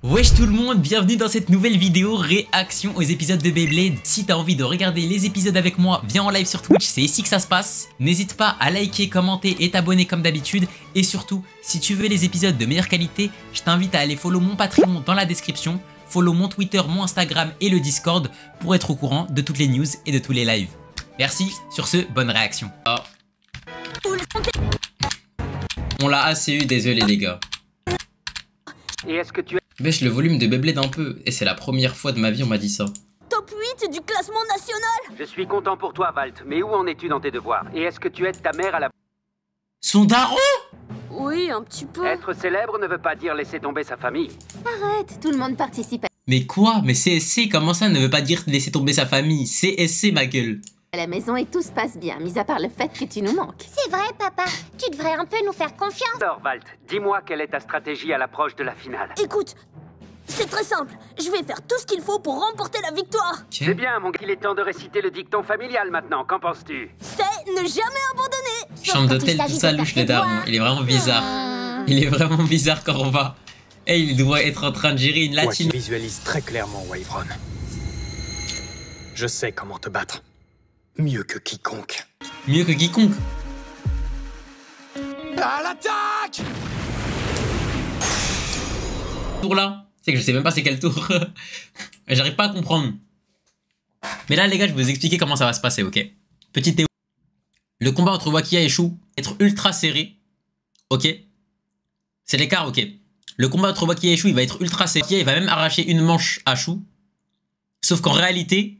Wesh tout le monde, bienvenue dans cette nouvelle vidéo réaction aux épisodes de Beyblade. Si t'as envie de regarder les épisodes avec moi, viens en live sur Twitch, c'est ici que ça se passe. N'hésite pas à liker, commenter et t'abonner comme d'habitude. Et surtout, si tu veux les épisodes de meilleure qualité, je t'invite à aller follow mon Patreon dans la description, follow mon Twitter, mon Instagram et le Discord pour être au courant de toutes les news et de tous les lives. Merci, sur ce, bonne réaction. On l'a assez eu, désolé les gars. Et est-ce que tu Baisse le volume de Beyblade un peu, et c'est la première fois de ma vie on m'a dit ça. Top 8 du classement national. Je suis content pour toi, Valt, mais où en es-tu dans tes devoirs? Et est-ce que tu aides ta mère à la... Son daron? Oui, un petit peu. Être célèbre ne veut pas dire laisser tomber sa famille. Arrête, tout le monde participe Mais quoi? Mais CSC, comment ça ne veut pas dire laisser tomber sa famille? CSC ma gueule. à la maison et tout se passe bien, mis à part le fait que tu nous manques. C'est vrai, papa. Tu devrais un peu nous faire confiance. Alors, Valt, dis-moi quelle est ta stratégie à l'approche de la finale. Écoute, c'est très simple. Je vais faire tout ce qu'il faut pour remporter la victoire. C'est bien, mon gars. Il est temps de réciter le dicton familial maintenant. Qu'en penses-tu? C'est ne jamais abandonner. Chambre d'hôtel, tout ça louche les darons. Il est vraiment bizarre. Il est vraiment bizarre quand on va. Et il doit être en train de gérer une Moi latine. qui visualise très clairement Wyvern. Je sais comment te battre. Mieux que quiconque. Mieux que quiconque. À l'attaque! Tour là. C'est que je sais même pas c'est quel tour. J'arrive pas à comprendre. Mais là les gars, je vais vous expliquer comment ça va se passer, ok? Petite théorie. Le combat entre Wakia et Shu être ultra serré. Ok? C'est l'écart, ok. Le combat entre Wakia et Shu, il va être ultra serré. Wakia, il va même arracher une manche à Shu. Sauf qu'en réalité,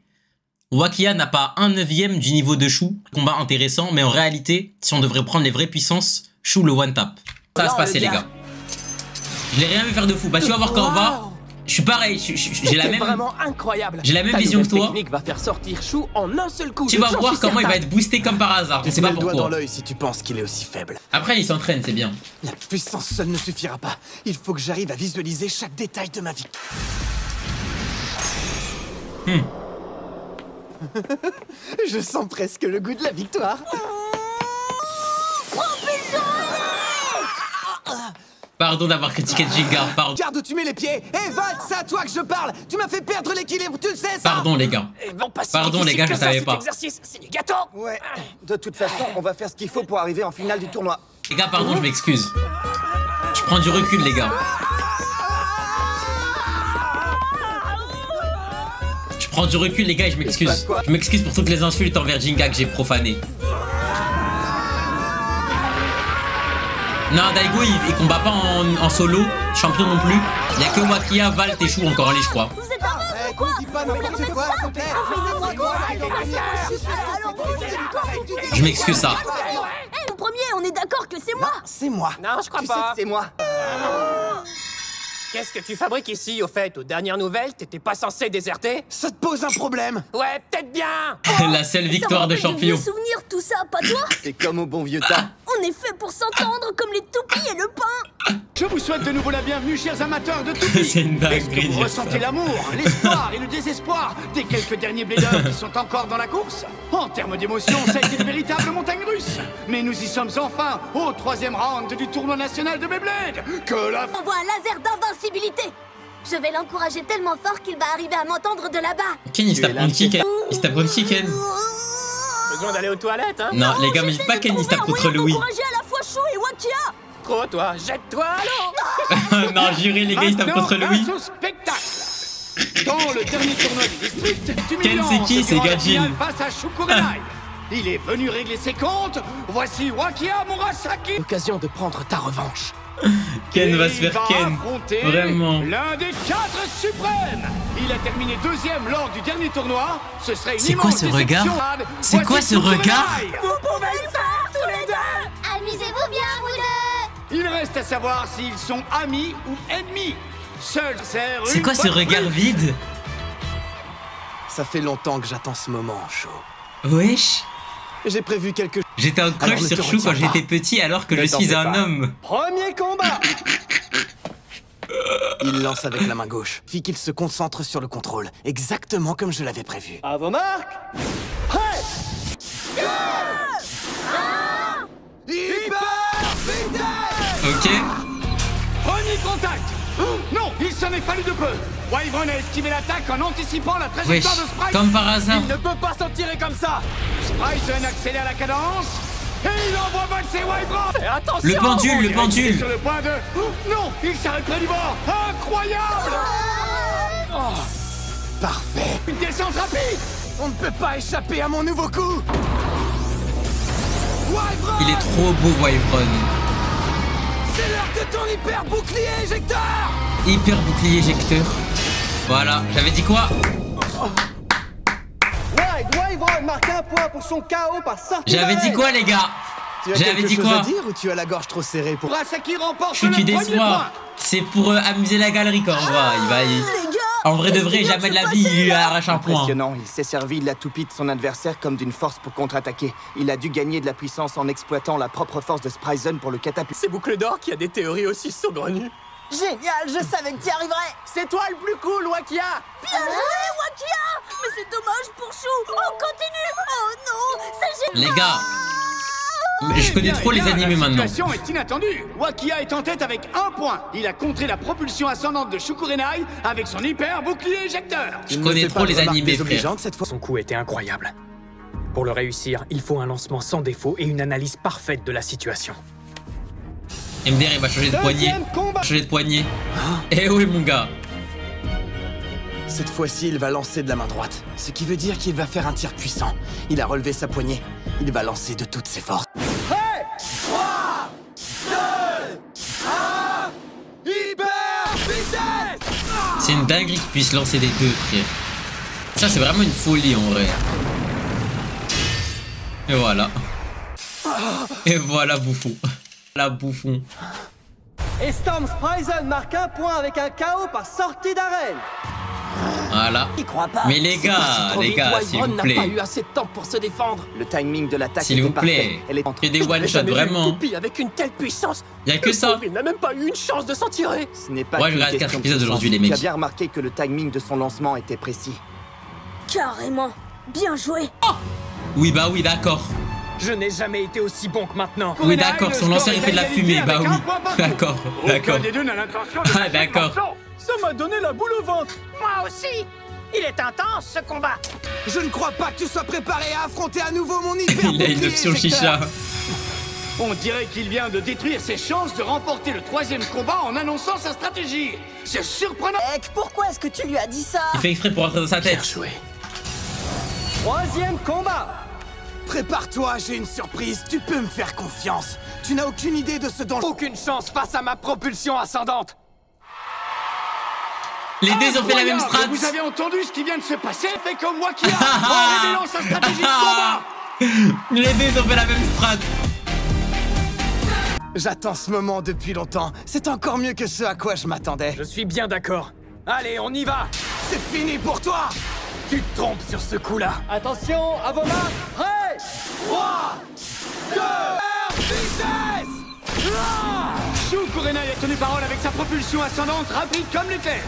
Wakia n'a pas 1/9 du niveau de Shu. Combat intéressant, mais en réalité, si on devrait prendre les vraies puissances, Shu le one tap. Ça va se passer les gars. Je l'ai rien vu faire de fou. Bah tu vas voir quand on va. Je suis pareil, j'ai la même. Vraiment incroyable. J'ai la même vision que toi. La technique va faire sortir Chou en un seul coup. Tu vas voir comment il va être boosté comme par hasard. Je sais pas le doigt dans pourquoi. l'œil si tu penses qu'il est aussi faible. Après il s'entraîne, c'est bien. La puissance seule ne suffira pas. Il faut que j'arrive à visualiser chaque détail de ma vie. Je sens presque le goût de la victoire. Pardon d'avoir critiqué Jinga, pardon. Regarde où tu mets les pieds. Hé Val, c'est à toi que je parle. Tu m'as fait perdre l'équilibre, tu le sais ça. Pardon les gars. Pardon les gars, je savais pas. C'est du gâteau. Ouais, de toute façon, on va faire ce qu'il faut pour arriver en finale du tournoi. Les gars, pardon, je m'excuse. Je prends du recul les gars. Je prends du recul les gars et je m'excuse. Je m'excuse pour toutes les insultes envers Jinga que j'ai profanées. Non, Daigo il combat pas en solo, champion non plus. Il y a que Wakia, Valt et Shu encore en lice je crois. Vous êtes pas Eh, qu'on dit pas n'importe quoi, s'il te plaît. Je m'excuse ça. Eh, le premier, on est d'accord que c'est moi. C'est moi. Non, je crois Tu sais pas. que c'est moi. Qu'est-ce que tu fabriques ici, au fait? Aux dernières nouvelles, t'étais pas censé déserter? Ça te pose un problème? Ouais, peut-être bien. La seule victoire de champion. Souvenir tout ça, pas toi. C'est comme au bon vieux temps. On est fait pour s'entendre comme les toupies et le pain. Je vous souhaite de nouveau la bienvenue, chers amateurs de tout. C'est une Est-ce que dinguerie vous dire ressentez ça. l'amour, l'espoir et le désespoir des quelques derniers bladeurs qui sont encore dans la course? En termes d'émotion, ça a été une véritable montagne russe. Mais nous y sommes enfin au 3e round du tournoi national de Beyblade. Que la... On voit un laser d'invincibilité. Je vais l'encourager tellement fort qu'il va arriver à m'entendre de là-bas. Ken il se tape contre qui Ken? Il se tape contre qui Ken? Besoin d'aller aux toilettes, hein? Non les gars mais dites pas Ken il se tape contre Louis. Encourager à la fois Chou et Wakia. Trop, toi. Jette-toi à l'eau. Non juré les gars il se tape Maintenant, contre Louis. place au spectacle. Dans le dernier tournoi du district, Ken, c'est qui? C'est Gajin. face à Shukurenai. Il est venu régler ses comptes. Voici Wakia Murasaki. Occasion de prendre ta revanche. Ken va Et se il faire va Ken. affronter Vraiment. l'un des 4 suprêmes. Il a terminé 2e lors du dernier tournoi. Ce serait une C'est quoi immense ce regard? déception. C'est quoi Voici ce regard? Shukurenai. Vous pouvez le faire tous les deux. Amusez-vous bien, vous deux. Il reste à savoir s'ils sont amis ou ennemis. Seul sert C'est une quoi ce bonne regard preuve. vide? Ça fait longtemps que j'attends ce moment, Chou. Wesh. J'ai prévu quelque chose. J'étais en Alors, crush ne sur te Chou quand retiens pas. j'étais petit alors que Ne je t'en suis fais un pas. homme. Premier combat. Il lance avec la main gauche. Fit qu'il se concentre sur le contrôle, exactement comme je l'avais prévu. À vos marques. Prêt. Hyper vitesse. Ok. Premier contact. Non, il s'en est fallu de peu. Wyvern a esquivé l'attaque en anticipant la trajectoire de Spryzen. Comme par hasard. Il ne peut pas s'en tirer comme ça. Spryzen accélère la cadence et il envoie valser Wyvern. Et attention. Le pendule, le pendule. Sur le point de... Non, il s'arrête près du bord. Incroyable. Parfait. Une descente rapide. On ne peut pas échapper à mon nouveau coup. Wyvern, Il est trop beau, Wyvern. c'est l'heure de ton hyper bouclier éjecteur. Hyper bouclier éjecteur. Voilà, j'avais dit quoi? Wyvern marque un point pour son KO par sortie. J'avais dit quoi, les gars? Tu as J'avais quelque dit chose quoi? à dire ou tu as la gorge trop serrée pour... Brasaki remporte Chou, le tu premier déçois. point. C'est pour amuser la galerie, quand on voit. En vrai de vrai, jamais de la vie, il lui arrache un point. Impressionnant, il s'est servi de la toupie de son adversaire comme d'une force pour contre-attaquer. Il a dû gagner de la puissance en exploitant la propre force de Spryzen pour le catapulter. C'est Boucle d'Or qui a des théories aussi saugrenues. Génial, je savais que tu y arriverais. C'est toi le plus cool, Wakia. Bien joué, Wakia. Mais c'est dommage pour Chou. On continue. Oh non, c'est génial. Les gars, mais je connais trop les animés maintenant. La situation est inattendue. Wakia est en tête avec 1 point. Il a contré la propulsion ascendante de Shukurenai avec son hyper bouclier éjecteur. Je connais trop les animés, frère. Cette fois, son coup était incroyable. Pour le réussir, il faut un lancement sans défaut et une analyse parfaite de la situation. MDR, il va changer de poignet. Changer de poignet. Eh oui, mon gars. Cette fois-ci, il va lancer de la main droite. Ce qui veut dire qu'il va faire un tir puissant. Il a relevé sa poignée. Il va lancer de toutes ses forces. Hey, 3, 2, 1, hyper vitesse. C'est une dinguerie qu'il puisse lancer des deux, frère. Ça, c'est vraiment une folie, en vrai. Et voilà. Et voilà, bouffon. La bouffon. Et Storm Spryzen marque un point avec un KO par sortie d'arène. Voilà. J'y crois pas. Mais les gars, s'il vous Wyvern n'a pas eu plaît. assez de temps pour se défendre. Le timing de l'attaque S'il était vous plaît. parfait. Elle est entre... Fais des one-shots, vraiment. Toupie avec une telle puissance. Y'a que Le ça. pauvre, il n'a même pas eu une chance de s'en tirer. Ce n'est pas Ouais, je qu'une regarde 4 question de épisodes puissance. aujourd'hui, les Tu as mecs. bien remarqué que le timing de son lancement était précis. Carrément. Bien joué. Oui, bah oui, d'accord. Je n'ai jamais été aussi bon que maintenant. Oui, d'accord, son lanceur, il fait de la fumée. Bah oui. D'accord, d'accord. Aucun des deux n'a l'intention de Ah, d'accord. Ça m'a donné la boule au ventre. Moi aussi. Il est intense ce combat. Je ne crois pas que tu sois préparé à affronter à nouveau mon hyper Il a une option chicha. On dirait qu'il vient de détruire ses chances de remporter le 3e combat en annonçant sa stratégie. C'est surprenant. Ek, pourquoi est-ce que tu lui as dit ça? Il fait exprès pour rentrer dans sa tête. Joué. 3e combat. Prépare-toi, j'ai une surprise. Tu peux me faire confiance. Tu n'as aucune idée de ce dont... Aucune chance face à ma propulsion ascendante. Les deux ont fait la même strat. Vous avez entendu ce qui vient de se passer? Fait comme Wakia en révélant sa stratégie de combat. Les deux ont fait la même strat. J'attends ce moment depuis longtemps. C'est encore mieux que ce à quoi je m'attendais. Je suis bien d'accord. Allez, on y va. C'est fini pour toi. Tu te trompes sur ce coup-là. Attention, à vos marques. Prêt. 3, 2, vitesse. Shukurenai a tenu parole avec sa propulsion ascendante rapide comme l'éclair.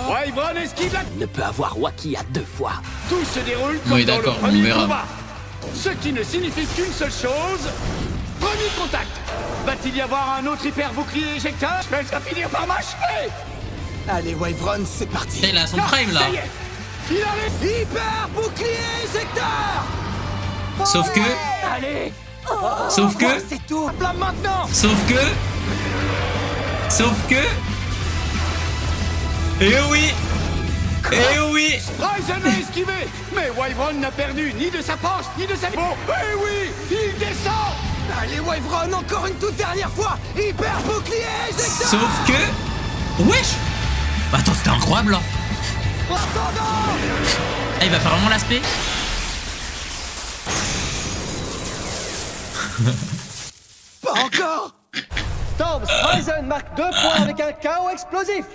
Wyvern esquive la... Il ne peut avoir Wakia 2 fois. Tout se déroule comme Oui, dans le d'accord, on premier verra. combat. Ce qui ne signifie qu'une seule chose. Premier contact. Va-t-il y avoir un autre hyper bouclier éjecteur? Mais ça va finir par m'achever. Allez, Wyvern, c'est parti. Il a son prime là. Ça y est. Il arrive. Hyper bouclier éjecteur. Sauf que. Allez. Sauf que. C'est tout. Là maintenant. Sauf que. Eh oui. Eh oui. Spryzen a esquivé. Mais Wyvern n'a perdu ni de sa force, ni de sa... Bon, eh oui. Il descend. Allez, Wyvern, encore une toute dernière fois. Hyper bouclier éjecteur. Sauf que. Wesh. Attends, c'était incroyable là. Ah, il va faire vraiment l'aspect. Pas encore. Storm Spryzen marque 2 points avec un KO explosif.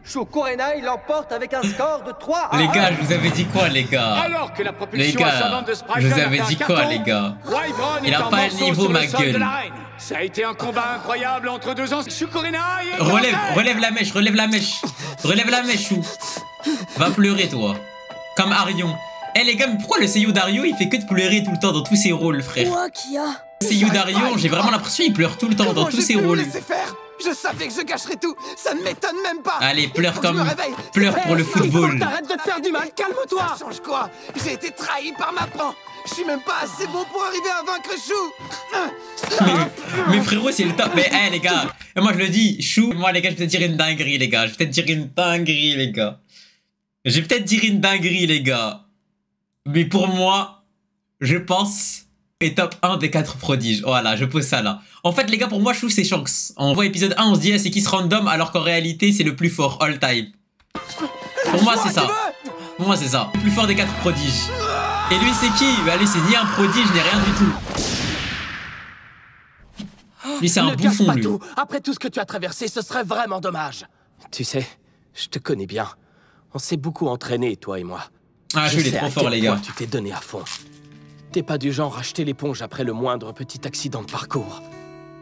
Shukurenai l'emporte avec un score de 3 à 1. Les gars, je vous avais dit quoi, les gars? Alors que la Les propulsion gars, ascendante de Spryzen je vous a avais fait un dit quoi, carton, les gars? Wyvern Il est a en pas le morceaux niveau, sur ma le sol gueule. de l'arène. Ça a été un combat incroyable entre deux ans. Shukurenai est Relève la mèche, relève la mèche. Relève la mèche, Chou. Va pleurer, toi. Comme Arion. Eh les gars, mais pourquoi le seiyuu d'Ario il fait que de pleurer tout le temps dans tous ses rôles, frère? Wakia. Le seiyuu d'Ario, j'ai vraiment l'impression qu'il pleure tout le temps dans tous ses rôles. Laisser faire. Je savais que je gâcherais tout. Ça ne m'étonne même pas. Allez, pleure Faut que je comme... me réveille. Pleure pour le football. T'arrêtes de te faire du mal, calme-toi. Ça change quoi? J'ai été trahi par ma pan. Je suis même pas assez bon pour arriver à vaincre Chou. Mais frérot, c'est le top. Mais hey, les gars, moi je le dis, Chou, moi les gars, je vais peut-être dire une dinguerie, les gars. Je vais peut-être dire une dinguerie, les gars. Je vais peut-être dire une dinguerie, les gars. Mais pour moi, je pense, est top 1 des 4 prodiges. Voilà, je pose ça là. En fait, les gars, pour moi, Chou, c'est Shanks. On voit épisode 1, on se dit, c'est qui ce random, alors qu'en réalité, c'est le plus fort, all time. Pour moi, c'est ça. Pour moi, c'est ça. Le plus fort des 4 prodiges. Et lui, c'est qui? Bah, lui, c'est ni un prodige, ni rien du tout. Lui, c'est un bouffon, pas lui. tout. Après tout ce que tu as traversé, ce serait vraiment dommage. Tu sais, je te connais bien. On s'est beaucoup entraîné, toi et moi. Ah, Chou, il est trop fort, les gars. Tu t'es donné à fond. T'es pas du genre à jeter l'éponge après le moindre petit accident de parcours.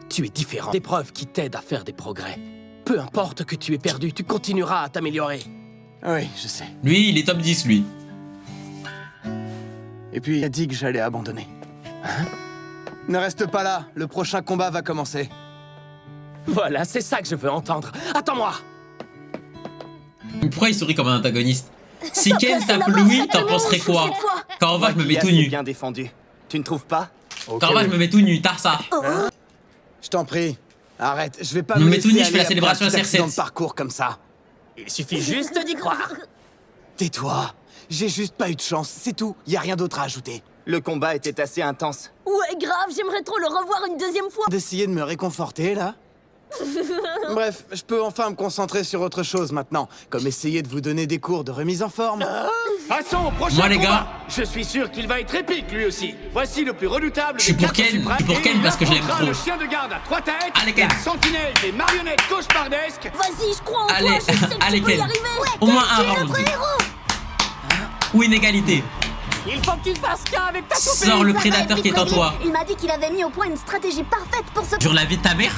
Tu es différent. Des preuves qui t'aident à faire des progrès. Peu importe que tu aies perdu, tu continueras à t'améliorer. Oui, je sais. Lui, il est top 10, lui. Et puis, il a dit que j'allais abandonner. Hein? Ne reste pas là, le prochain combat va commencer. Voilà, c'est ça que je veux entendre. Attends-moi. Pourquoi il sourit comme un antagoniste? Si Ken tape Louis, t'en penserais quoi? Quand on va, je me mets tout nu. Bien défendu. Tu ne trouves pas? Quand on va, je me mets tout nu, t'as ça. Hein? Je t'en prie, arrête. Je vais pas me me mets tout laisser nu, je fais la aller célébration après un à petit accident CR7. de parcours comme ça. Il suffit juste d'y croire. Tais-toi. J'ai juste pas eu de chance, c'est tout. Y a rien d'autre à ajouter. Le combat était assez intense. Ouais, grave, j'aimerais trop le revoir une deuxième fois. D'essayer de me réconforter, là? Bref, je peux enfin me concentrer sur autre chose maintenant, comme essayer de vous donner des cours de remise en forme. Passons au prochain Moi, les combat. gars. Je suis sûr qu'il va être épique, lui aussi. Voici le plus redoutable. Je suis des pour 4 Ken, suprêmes, je suis pour Ken et il parce que je l'aime affrontera trop. Le chien de garde à 3 têtes. Allez, Ken. La sentinelle des marionnettes cauchemardesques. Vas-y, je crois en toi, Allez, je sais que allez, tu peux y Ken. arriver. Au moins un Tu es round. notre héros. Ou une égalité. Il faut que tu fasses qu'un avec ta Sors le Ça va prédateur être qui est en vite toi. réglé. Il m'a dit qu'il avait mis au point une stratégie parfaite pour ce... Sur la vie de ta mère.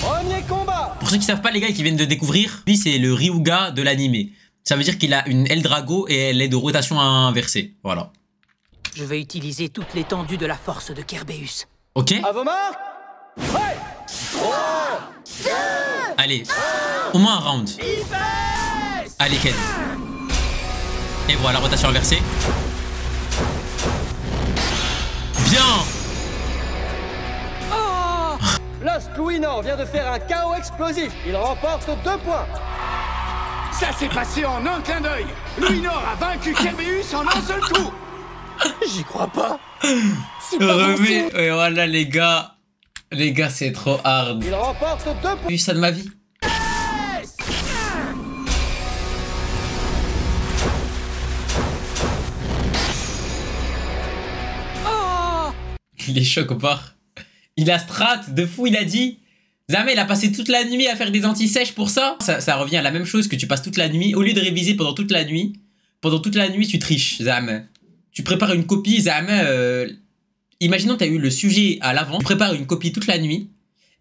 Premier combat. Pour ceux qui savent pas, les gars, qui viennent de découvrir, lui, c'est le Ryuga de l'animé. Ça veut dire qu'il a une aile Drago et elle est de rotation inversée. Voilà. Je vais utiliser toute l'étendue de la force de Kerbeus. Ok. À vos marques. Ouais. 3, 2, Allez. Au moins un round. Allez, Ken. Et voilà, rotation inversée. Bien. Lost Louis-Nord vient de faire un KO explosif. Il remporte 2 points. Ça s'est passé en un clin d'œil. Louis-Nord a vaincu Kerbeus en un seul coup. J'y crois pas. C'est pas bon signe. Et voilà, les gars. Les gars, c'est trop hard. Il remporte 2 points. J'ai vu ça de ma vie. Il est choc au part. Il a strat de fou, il a dit. Zame, il a passé toute la nuit à faire des anti-sèches pour ça. Ça revient à la même chose que tu passes toute la nuit. Au lieu de réviser pendant toute la nuit, tu triches, Zame. Tu prépares une copie, Zame. Imaginons, tu as eu le sujet à l'avant. Tu prépares une copie toute la nuit.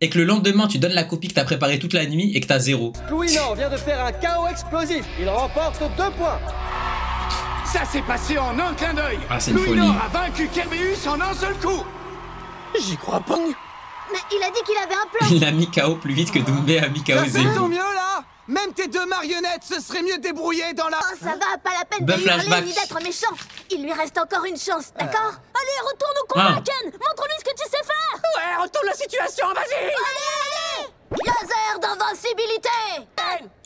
Et que le lendemain, tu donnes la copie que tu as préparée toute la nuit et que tu as 0. Louis-Nord vient de faire un KO explosif. Il remporte 2 points. Ça s'est passé en un clin d'œil. Ah, c'est une folie. Louis-Nord a vaincu Kerbeus en un seul coup. J'y crois pas. Mais il a dit qu'il avait un plan. Il a mis KO plus vite que Doumbé a mis KO Ça Zéro. fait ton mieux, là? Même tes 2 marionnettes se seraient mieux débrouillées dans la... Oh, ça va, pas la peine de Buff hurler flashback. ni d'être méchant. Il lui reste encore une chance, d'accord? Allez, retourne au combat, Ah. Ken. Montre-lui ce que tu sais faire. Ouais, retourne la situation, vas-y. Allez. Laser d'invincibilité.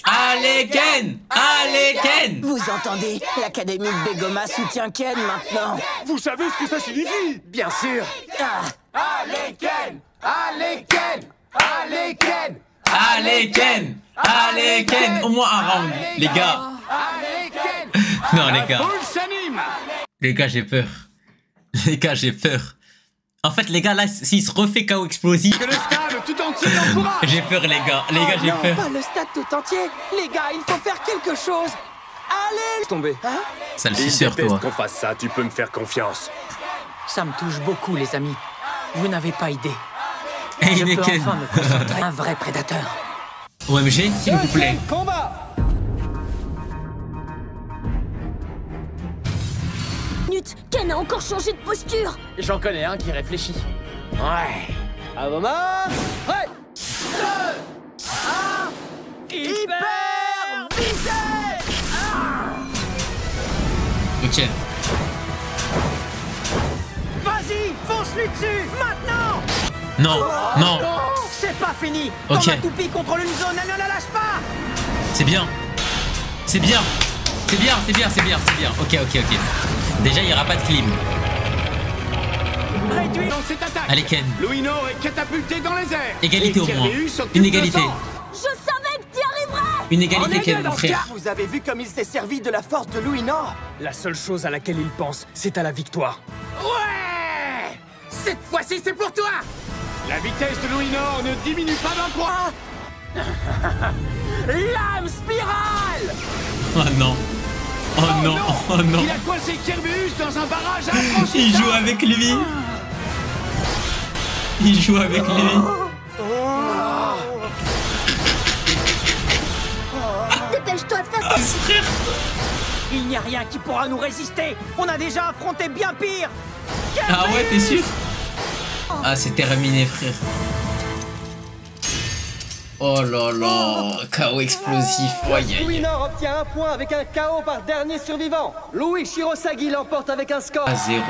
Allez, Ken. Allez, Ken. Vous entendez? L'Académie de Begoma soutient Ken maintenant. Vous savez ce que ça signifie? Bien sûr. Allez Ken. Allez Ken. Allez Ken. Allez, Ken. Allez, Ken. Au moins un round, les gars. Allez Ken. Non, les gars. Foule s'anime. Les gars, j'ai peur. Les gars, j'ai peur. En fait, les gars, là, s'il se refait KO explosif... Que le stade tout entier l'encourage. J'ai peur, les gars. Les gars, j'ai peur. Pas le stade tout entier. Les gars, il faut faire quelque chose. Allez. Tomber. Ça le Il suceur, déteste toi. qu'on fasse ça, tu peux me faire confiance. Ça me touche beaucoup, les amis. Vous n'avez pas idée. Hey, Je mais peux Ken. enfin me concentrer. Un vrai prédateur. OMG, s'il vous plaît. Deuxième combat. Ken a encore changé de posture. J'en connais un qui réfléchit. Ouais. À vos marques, prêt. 2, 1, hyper visée. Ok. Vas-y, fonce-lui dessus, maintenant. Non, non. C'est pas fini. Ok. Quand ma toupie contrôle une zone, elle ne la lâche pas. C'est bien. C'est bien. C'est bien, c'est bien, c'est bien, c'est bien. Ok, ok, ok. Déjà, il n'y aura pas de clim. Réduis dans cette attaque. Allez, Ken. Luinor est catapulté dans les airs. Égalité Et au moins. Kirby s'occupe Une de égalité. sang. Je savais que tu y arriverais. Une égalité, Ken, mon frère. Vous avez vu comme il s'est servi de la force de Luinor? La seule chose à laquelle il pense, c'est à la victoire. Ouais. Cette fois-ci, c'est pour toi. La vitesse de Luinor ne diminue pas d'un point. Lame spirale. Oh non. Oh non, oh non. Il a coincé Kirby dans un barrage Il infranchissable. joue avec lui. Il joue avec lui. Dépêche-toi de faire Ah, frère. Il n'y a rien qui pourra nous résister. On a déjà affronté bien pire. Ah ouais, t'es sûr? Ah, c'est terminé, frère. Oh là là, KO explosif. Aïe, aïe. Luinor obtient un point avec un KO par dernier survivant. Louis Shirosagi l'emporte avec un score À 0.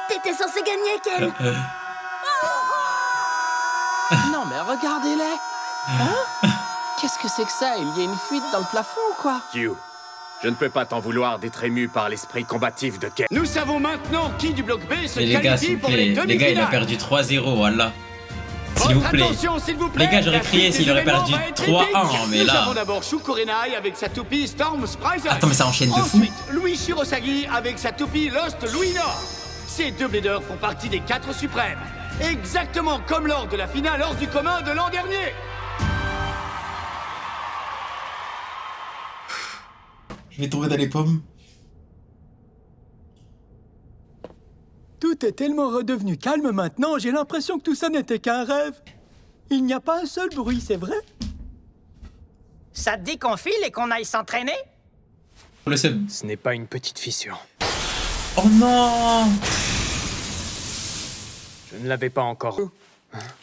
T'étais censé gagner, Ken. Non mais regardez-les. Hein? Qu'est-ce que c'est que ça? Il y a une fuite dans le plafond ou quoi? Q, je ne peux pas t'en vouloir d'être ému par l'esprit combatif de Ken. Nous savons maintenant qui du bloc B se Mais les gars, qualifie s'il vous pour les plaît. Les gars, il a demi-finales. perdu 3-0, voilà. S'il vous Votre plaît. attention, s'il vous plaît. Les gars, j'aurais La crié suite s'il des aurait événements perdu va être 3-1, épique. mais Nous là. avons d'abord Shukurenai avec sa toupie Storm Sprizer. Attends, mais ça enchaîne de fou. Ensuite, Louis Shirosagi avec sa toupie Lost Luinor. Ces deux bladers font partie des 4 suprêmes. Exactement comme lors de la finale hors du commun de l'an dernier. Je vais tomber dans les pommes. Tout est tellement redevenu calme maintenant, j'ai l'impression que tout ça n'était qu'un rêve. Il n'y a pas un seul bruit, c'est vrai? Ça te dit qu'on file et qu'on aille s'entraîner? Le sub. Ce n'est pas une petite fissure. Oh non! Je ne l'avais pas encore.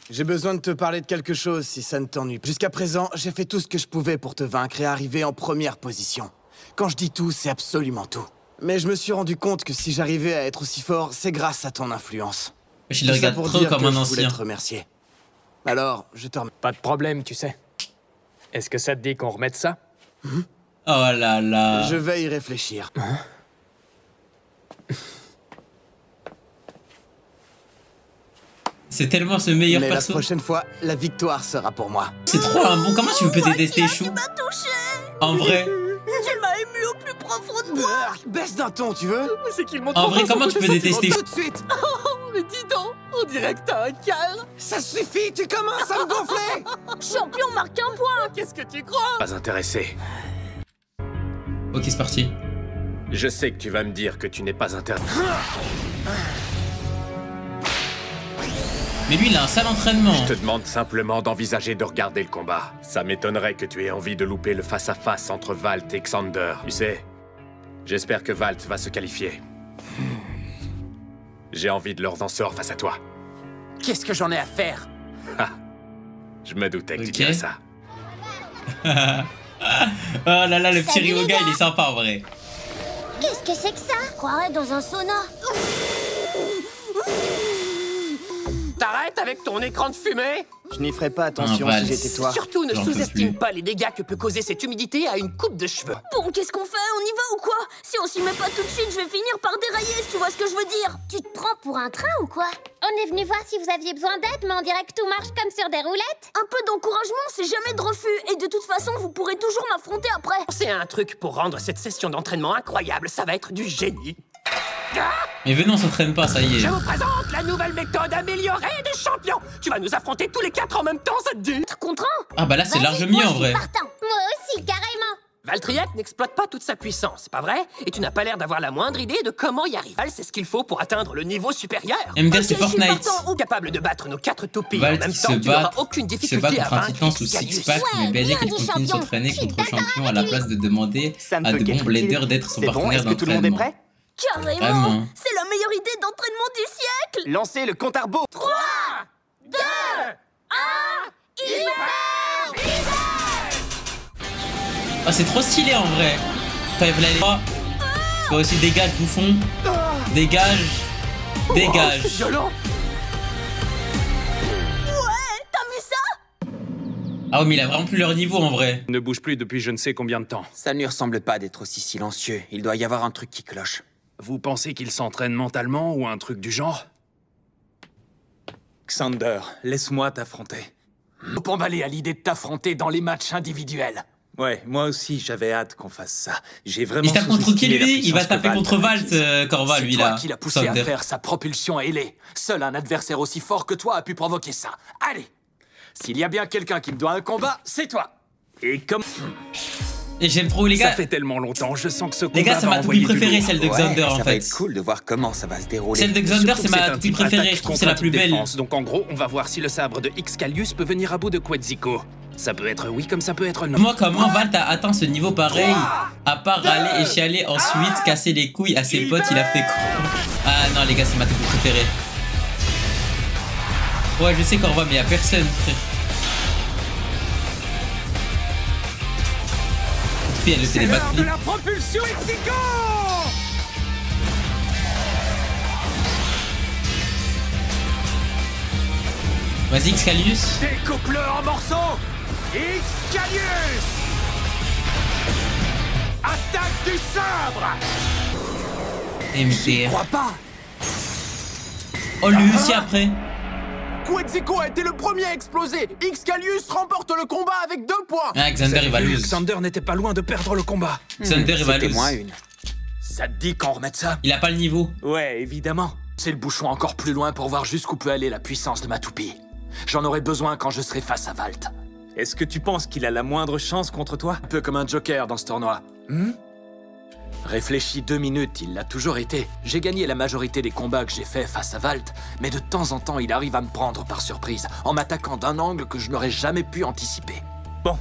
J'ai besoin de te parler de quelque chose si ça ne t'ennuie. Jusqu'à présent, j'ai fait tout ce que je pouvais pour te vaincre et arriver en première position. Quand je dis tout, c'est absolument tout. Mais je me suis rendu compte que si j'arrivais à être aussi fort, c'est grâce à ton influence. Je le regarde trop comme un Je voulais ancien. te remercier. Alors, je te remercie. Pas de problème, tu sais. Est-ce que ça te dit qu'on remette ça? Oh là là. Je vais y réfléchir. C'est tellement ce meilleur Mais perso. la prochaine fois, la victoire sera pour moi. C'est trop un bon. Comment tu peux détester Chou? Tu m'as touché. En vrai. Tu m'as ému au plus profond de moi. Baisse d'un ton, tu veux? C'est qu'il monte En vrai, comment tu peux détester Tout de suite. Oh, mais dis donc, on dirait que t'as un calme. Ça suffit, tu commences à me gonfler. Champion marque un point. Qu'est-ce que tu crois? Pas intéressé. Ok, c'est parti. Je sais que tu vas me dire que tu n'es pas intéressé. Mais lui, il a un sale entraînement. Je te demande simplement d'envisager de regarder le combat. Ça m'étonnerait que tu aies envie de louper le face-à-face entre Valt et Xander. Tu sais, j'espère que Valt va se qualifier. J'ai envie de leurs danseurs face à toi. Qu'est-ce que j'en ai à faire? Ha! Je me doutais que tu Ok. dirais ça. Oh là là, le petit Salut, les Ryoga, gars. il est sympa en vrai. Qu'est-ce que c'est que ça? Je croirais dans un sauna. T'arrêtes avec ton écran de fumée? Je n'y ferai pas attention Val. si j'étais toi. Surtout ne J'en peux sous-estime plus. pas les dégâts que peut causer cette humidité à une coupe de cheveux. Bon, qu'est-ce qu'on fait? On y va ou quoi? Si on s'y met pas tout de suite, je vais finir par dérailler, si tu vois ce que je veux dire. Tu te prends pour un train ou quoi? On est venu voir si vous aviez besoin d'aide, mais on dirait que tout marche comme sur des roulettes. Un peu d'encouragement, c'est jamais de refus. Et de toute façon, vous pourrez toujours m'affronter après. C'est un truc pour rendre cette session d'entraînement incroyable, ça va être du génie. Mais venez, on s'entraîne pas, ça y est. Je vous présente la nouvelle méthode améliorée des champions. Tu vas nous affronter tous les 4 en même temps, ça te dit? Contre un? Ah bah là, c'est Vas-y, large moi, mieux en je suis vrai. partant. Moi aussi, carrément. Valtryek n'exploite pas toute sa puissance, pas vrai? Et tu n'as pas l'air d'avoir la moindre idée de comment y arriver. C'est ce qu'il faut pour atteindre le niveau supérieur. MDR, c'est Fortnite. Capable de battre nos 4 toupies en Valt même qui temps, se tu n'auras bat aucune difficulté à contre un vaincre titan sous six-pack, mais BG qui continue de s'entraîner contre champion à la place de demander à de bons bladers d'être son partenaire d'entraînement. Carrément. Vraiment. C'est la meilleure idée d'entraînement du siècle. Lancez le compte à rebours. 3, 2, 1, hyper. Ah, c'est trop stylé en vrai. Toi, les trois. Toi aussi, dégage, bouffon. Dégage. Dégage. C'est violent. Ouais, t'as vu ça? Ah ouais, mais il a vraiment plus leur niveau en vrai. Ne bouge plus depuis je ne sais combien de temps. Ça ne lui ressemble pas d'être aussi silencieux. Il doit y avoir un truc qui cloche. Vous pensez qu'il s'entraîne mentalement ou un truc du genre? Xander, laisse-moi t'affronter. Emballé à l'idée de t'affronter dans les matchs individuels. Ouais, moi aussi, j'avais hâte qu'on fasse ça. J'ai vraiment. Il se tape contre qui, lui? Il va se taper contre Valt, Corva, lui, là. C'est toi qui l'a poussé à faire sa propulsion ailée. Seul un adversaire aussi fort que toi a pu provoquer ça. Allez! S'il y a bien quelqu'un qui me doit un combat, c'est toi! Et comme... Et j'aime trop, les gars. Ça fait tellement longtemps, je sens que ce combat. Les gars, c'est ma toupie préférée, celle de Xander, en Ça va fait. être cool de voir comment ça va se dérouler. Celle de Xander, c'est ma toupie préférée. Je trouve que c'est la plus belle. Donc en gros, on va voir si le sabre de Excalius peut venir à bout de Quetzalcoatl. Ça peut être oui comme ça peut être non. Moi, comment Valt a atteint ce niveau pareil? À part râler et chialer, ensuite casser les couilles à ses potes, il a fait quoi? Ah non, les gars, c'est ma toupie préférée. Ouais, je sais Corva, mais y'a personne, frère. Puis elle le fait des backflips. de la propulsion Exigo. Vas-y, Excalius. Découpe-le en morceaux. Excalius. Attaque du sabre. MDR. Crois pas. Oh, lui aussi après. Quetzalcoatl a été le premier à exploser. Excalius remporte le combat avec 2 points. Ah, Xander, il va lose. Xander n'était pas loin de perdre le combat. Xander, il va lose. moins une. Ça te dit qu'on remette ça? Il a pas le niveau. Ouais, évidemment. C'est le bouchon encore plus loin pour voir jusqu'où peut aller la puissance de ma toupie. J'en aurai besoin quand je serai face à Valt. Est-ce que tu penses qu'il a la moindre chance contre toi? Un peu comme un joker dans ce tournoi. Réfléchis 2 minutes, il l'a toujours été. J'ai gagné la majorité des combats que j'ai faits face à Valt, mais de temps en temps, il arrive à me prendre par surprise, en m'attaquant d'un angle que je n'aurais jamais pu anticiper. Bon,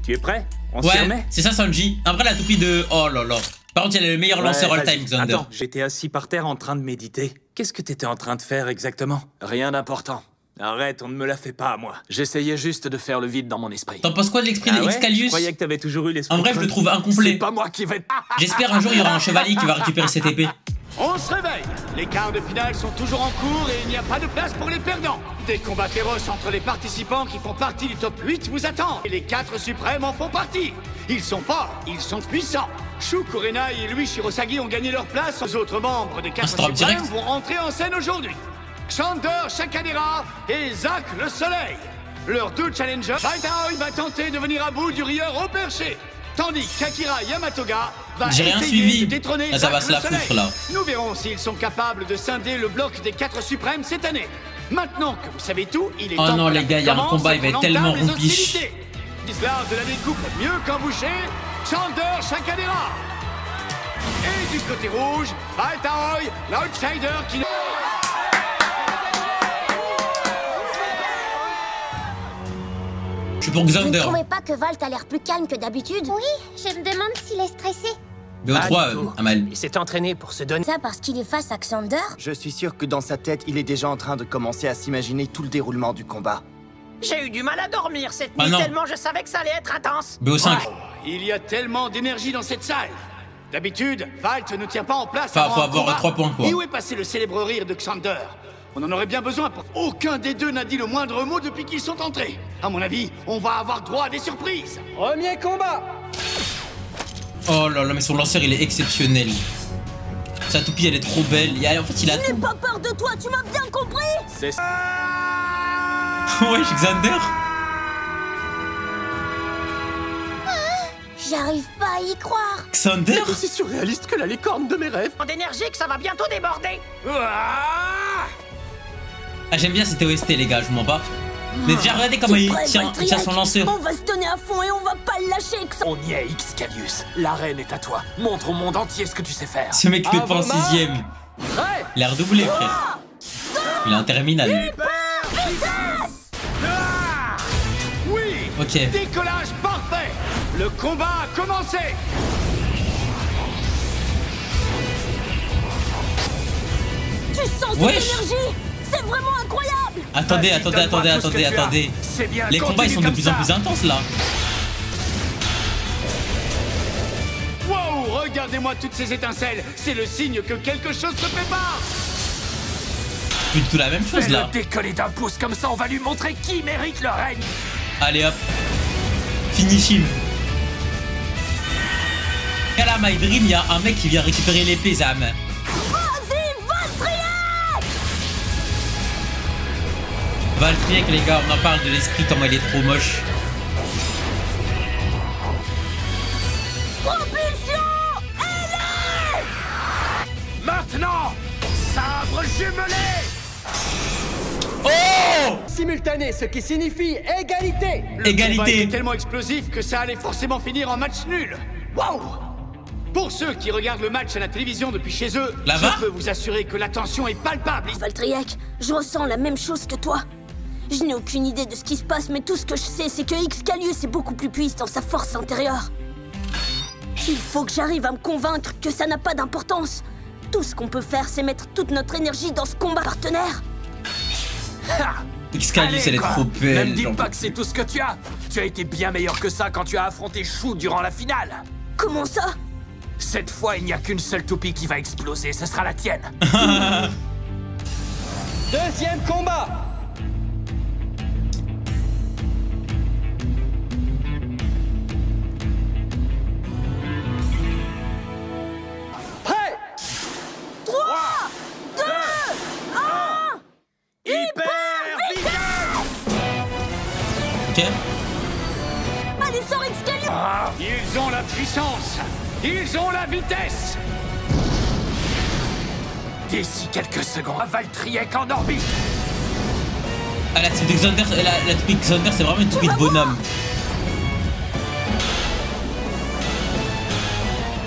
tu es prêt? On s'y remet? Ouais, c'est ça Sanji. Après la toupie de... Oh là là. Par contre, il est le meilleur lanceur all-time, Xander. Attends, j'étais assis par terre en train de méditer. Qu'est-ce que t'étais en train de faire exactement? Rien d'important. Arrête, on ne me la fait pas à moi. J'essayais juste de faire le vide dans mon esprit. T'en penses quoi de l'esprit d'Excalius? Je croyais que t'avais toujours eu l'esprit. En vrai, je le trouve incomplet. C'est pas moi qui vais... J'espère un jour, il y aura un chevalier qui va récupérer cette épée. On se réveille. Les quarts de finale sont toujours en cours et il n'y a pas de place pour les perdants. Des combats féroces entre les participants qui font partie du top 8 vous attendent. Et les 4 suprêmes en font partie. Ils sont forts, ils sont puissants. Shu Kurenai et Louis Shirosagi ont gagné leur place. Les autres membres des 4 suprêmes direct. vont entrer en scène aujourd'hui. Xander Shakadera et Zack le Soleil. Leurs 2 challengers, Valt va tenter de venir à bout du rieur au perché. Tandis qu'Akira Yamatoga va J'ai rien essayer suivi. de détrôner Ah, ça va Zack se la le Soleil. foutre, là. Nous verrons s'ils sont capables de scinder le bloc des 4 suprêmes cette année. Maintenant que vous savez tout, il est Oh temps non, que les la gars, il y a un commence combat, et il va être qu'on tellement entame les rompiche. hostilités. L'art de la découpe mieux qu'un boucher, Xander Shakadera. Et du côté rouge, Valt, l'outsider qui... Je suis pour Vous ne Xander. trouvez pas que Valt a l'air plus calme que d'habitude? Oui, je me demande s'il est stressé. BO3, Amal. Il s'est entraîné pour se donner... Ça parce qu'il est face à Xander? Je suis sûr que dans sa tête, il est déjà en train de commencer à s'imaginer tout le déroulement du combat. J'ai eu du mal à dormir cette Ah nuit non. tellement je savais que ça allait être intense. BO5. Il y a tellement d'énergie dans cette salle. D'habitude, Valt ne tient pas en place. Enfin, avant faut un avoir combat. 3 points, quoi. Et où est passé le célèbre rire de Xander? On en aurait bien besoin pour... Aucun des deux n'a dit le moindre mot depuis qu'ils sont entrés. À mon avis, on va avoir droit à des surprises. Premier combat. Oh là là, mais son lanceur, il est exceptionnel. Sa toupie, elle est trop belle. En fait, il a Je tout. n'ai pas peur de toi, tu m'as bien compris? C'est ça. Ouais, Xander. J'arrive pas à y croire. Xander. C'est aussi surréaliste que la licorne de mes rêves. D'énergie que ça va bientôt déborder. Ah, j'aime bien cette OST, les gars, je vous mens pas. Mais déjà regardez comment il tient son lanceur. On va se donner à fond et on va pas le lâcher. On y est, Excalius. L'arène est à toi. Montre au monde entier ce que tu sais faire. Ce mec fait pas en 6ème. Il a redoublé, frère. Il a un terminal. Oui. Ok. Décollage parfait. Le combat a commencé. Tu sens cette énergie? C'est vraiment incroyable. Attendez. Les combats ils sont de plus en plus intenses là. Wow, regardez-moi toutes ces étincelles. C'est le signe que quelque chose se prépare. Plus du tout la même chose là. Fais-le décoller d'un pouce, comme ça on va lui montrer qui mérite le règne. Allez hop. Finish him. À la My Dream, il y a un mec qui vient récupérer l'épée, Zam. Valkyrie, les gars, on en parle de l'esprit, comment il est trop moche. Propulsion! Ailée! Maintenant, sabre jumelé! Oh! Simultané, ce qui signifie égalité! Le combat était tellement explosif que ça allait forcément finir en match nul. Waouh! Pour ceux qui regardent le match à la télévision depuis chez eux, je peux vous assurer que la tension est palpable. Valtriac, je ressens la même chose que toi. Je n'ai aucune idée de ce qui se passe, mais tout ce que je sais, c'est que Excalius est beaucoup plus puissant dans sa force intérieure. Il faut que j'arrive à me convaincre que ça n'a pas d'importance. Tout ce qu'on peut faire, c'est mettre toute notre énergie dans ce combat partenaire. Excalius, elle est trop belle. Ne me dis pas que c'est tout ce que tu as. Tu as été bien meilleur que ça quand tu as affronté Shu durant la finale. Comment ça? Cette fois, il n'y a qu'une seule toupie qui va exploser, ce sera la tienne. Deuxième combat. Prêt? 3, 2, 1. Hyper vitesse! Ok. Allez, sors Excalius! Ils ont la puissance. Ils ont la vitesse. D'ici quelques secondes, Valtriac en orbite. Ah, la toupie Xander, la toupie Xander, c'est vraiment une toupie de bonhomme.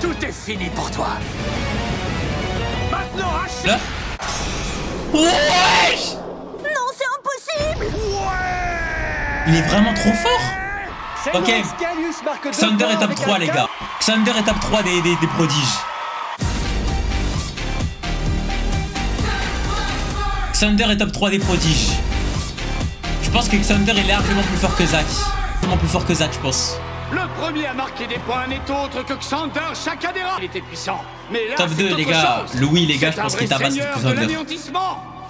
Tout est fini pour toi. Maintenant, Hachi. Là. Wesh! Non, c'est impossible! Il est vraiment trop fort. Ok. Xander est top 3, les gars. Xander est top 3 des prodiges. Xander est top 3 des prodiges. Je pense que Xander est largement plus fort que Zack. Largement plus fort que Zack, je pense. Le premier à marquer des points n'est autre que Xander Shakadera. Il était puissant, mais là, top 2, les gars. Louis, les gars, je pense qu'il tabasse Xander.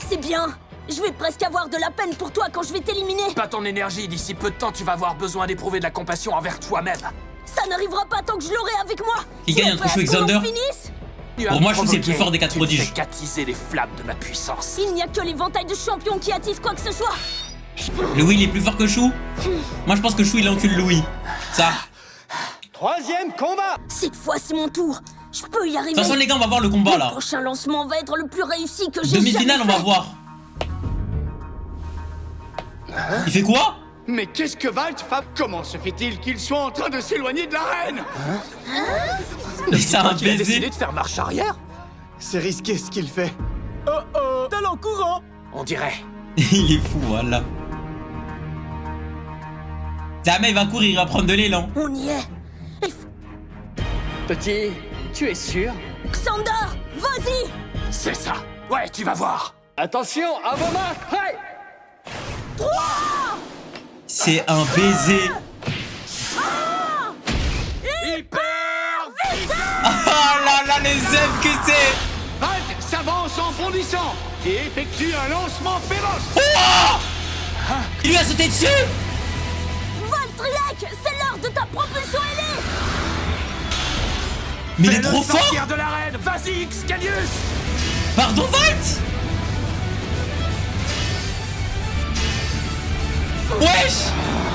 C'est bien. Je vais presque avoir de la peine pour toi quand je vais t'éliminer. Pas ton énergie, d'ici peu de temps, tu vas avoir besoin d'éprouver de la compassion envers toi-même. Ça n'arrivera pas tant que je l'aurai avec moi. Qui gagne entre Shu et Xander? Pour moi, Shu c'est le plus fort des 4 prodiges. Tu qu'attiser les flammes de ma puissance. Il n'y a que l'éventail de champions qui attise quoi que ce soit. Louis, il est plus fort que Shu. Moi, je pense que Shu, il encule Louis. Ça. Troisième combat. Cette fois, c'est mon tour. Je peux y arriver. De toute façon, les gars, on va voir le combat là. Le prochain lancement va être le plus réussi que j'ai demi-finale, on va voir. Il fait quoi? Mais qu'est-ce que Valt fait? Comment se fait-il qu'il soit en train de s'éloigner de l'arène? Mais ça a décidé de faire marche arrière? C'est risqué ce qu'il fait. Oh oh, talent courant. On dirait. Il est fou, voilà. Jamais il va courir, il va prendre de l'élan. On y est. Petit, tu es sûr? Xander, vas-y. C'est ça. Ouais, tu vas voir. Attention, à vos mains, prêt. 3. C'est un baiser. Hyper vitesse. Ah là là, les ailes que c'est. Valt s'avance en bondissant et effectue un lancement féroce. Oh, il lui a sauté dessus. Valtriac, c'est l'heure de ta propulsion ailée. Mais il est trop fort. De l'arène. Vas-y, Excalius. Pardon, Valt. Wesh.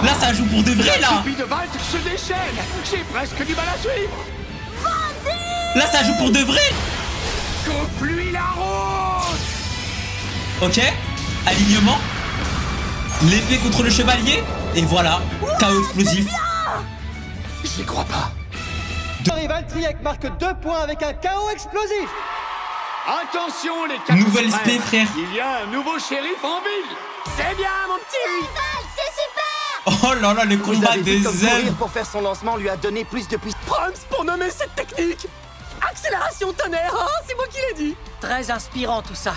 Là, ça joue pour de vrai, là. La toupie de Valt se déchaîne. J'ai presque du mal à suivre. Vas-y. Là, ça joue pour de vrai. Coupe-lui la route. Ok. Alignement. L'épée contre le chevalier. Et voilà, chaos explosif. J'y crois pas. Valtryek marque 2 points avec un chaos explosif. Attention les 4 Nouvelle spé, frère. Il y a un nouveau shérif en ville. C'est bien, mon petit. C'est super. Oh là là, le combat des ailes. Pour faire son lancement lui a donné plus de puissance. Prums pour nommer cette technique. Accélération tonnerre, hein, c'est moi qui l'ai dit. Très inspirant tout ça.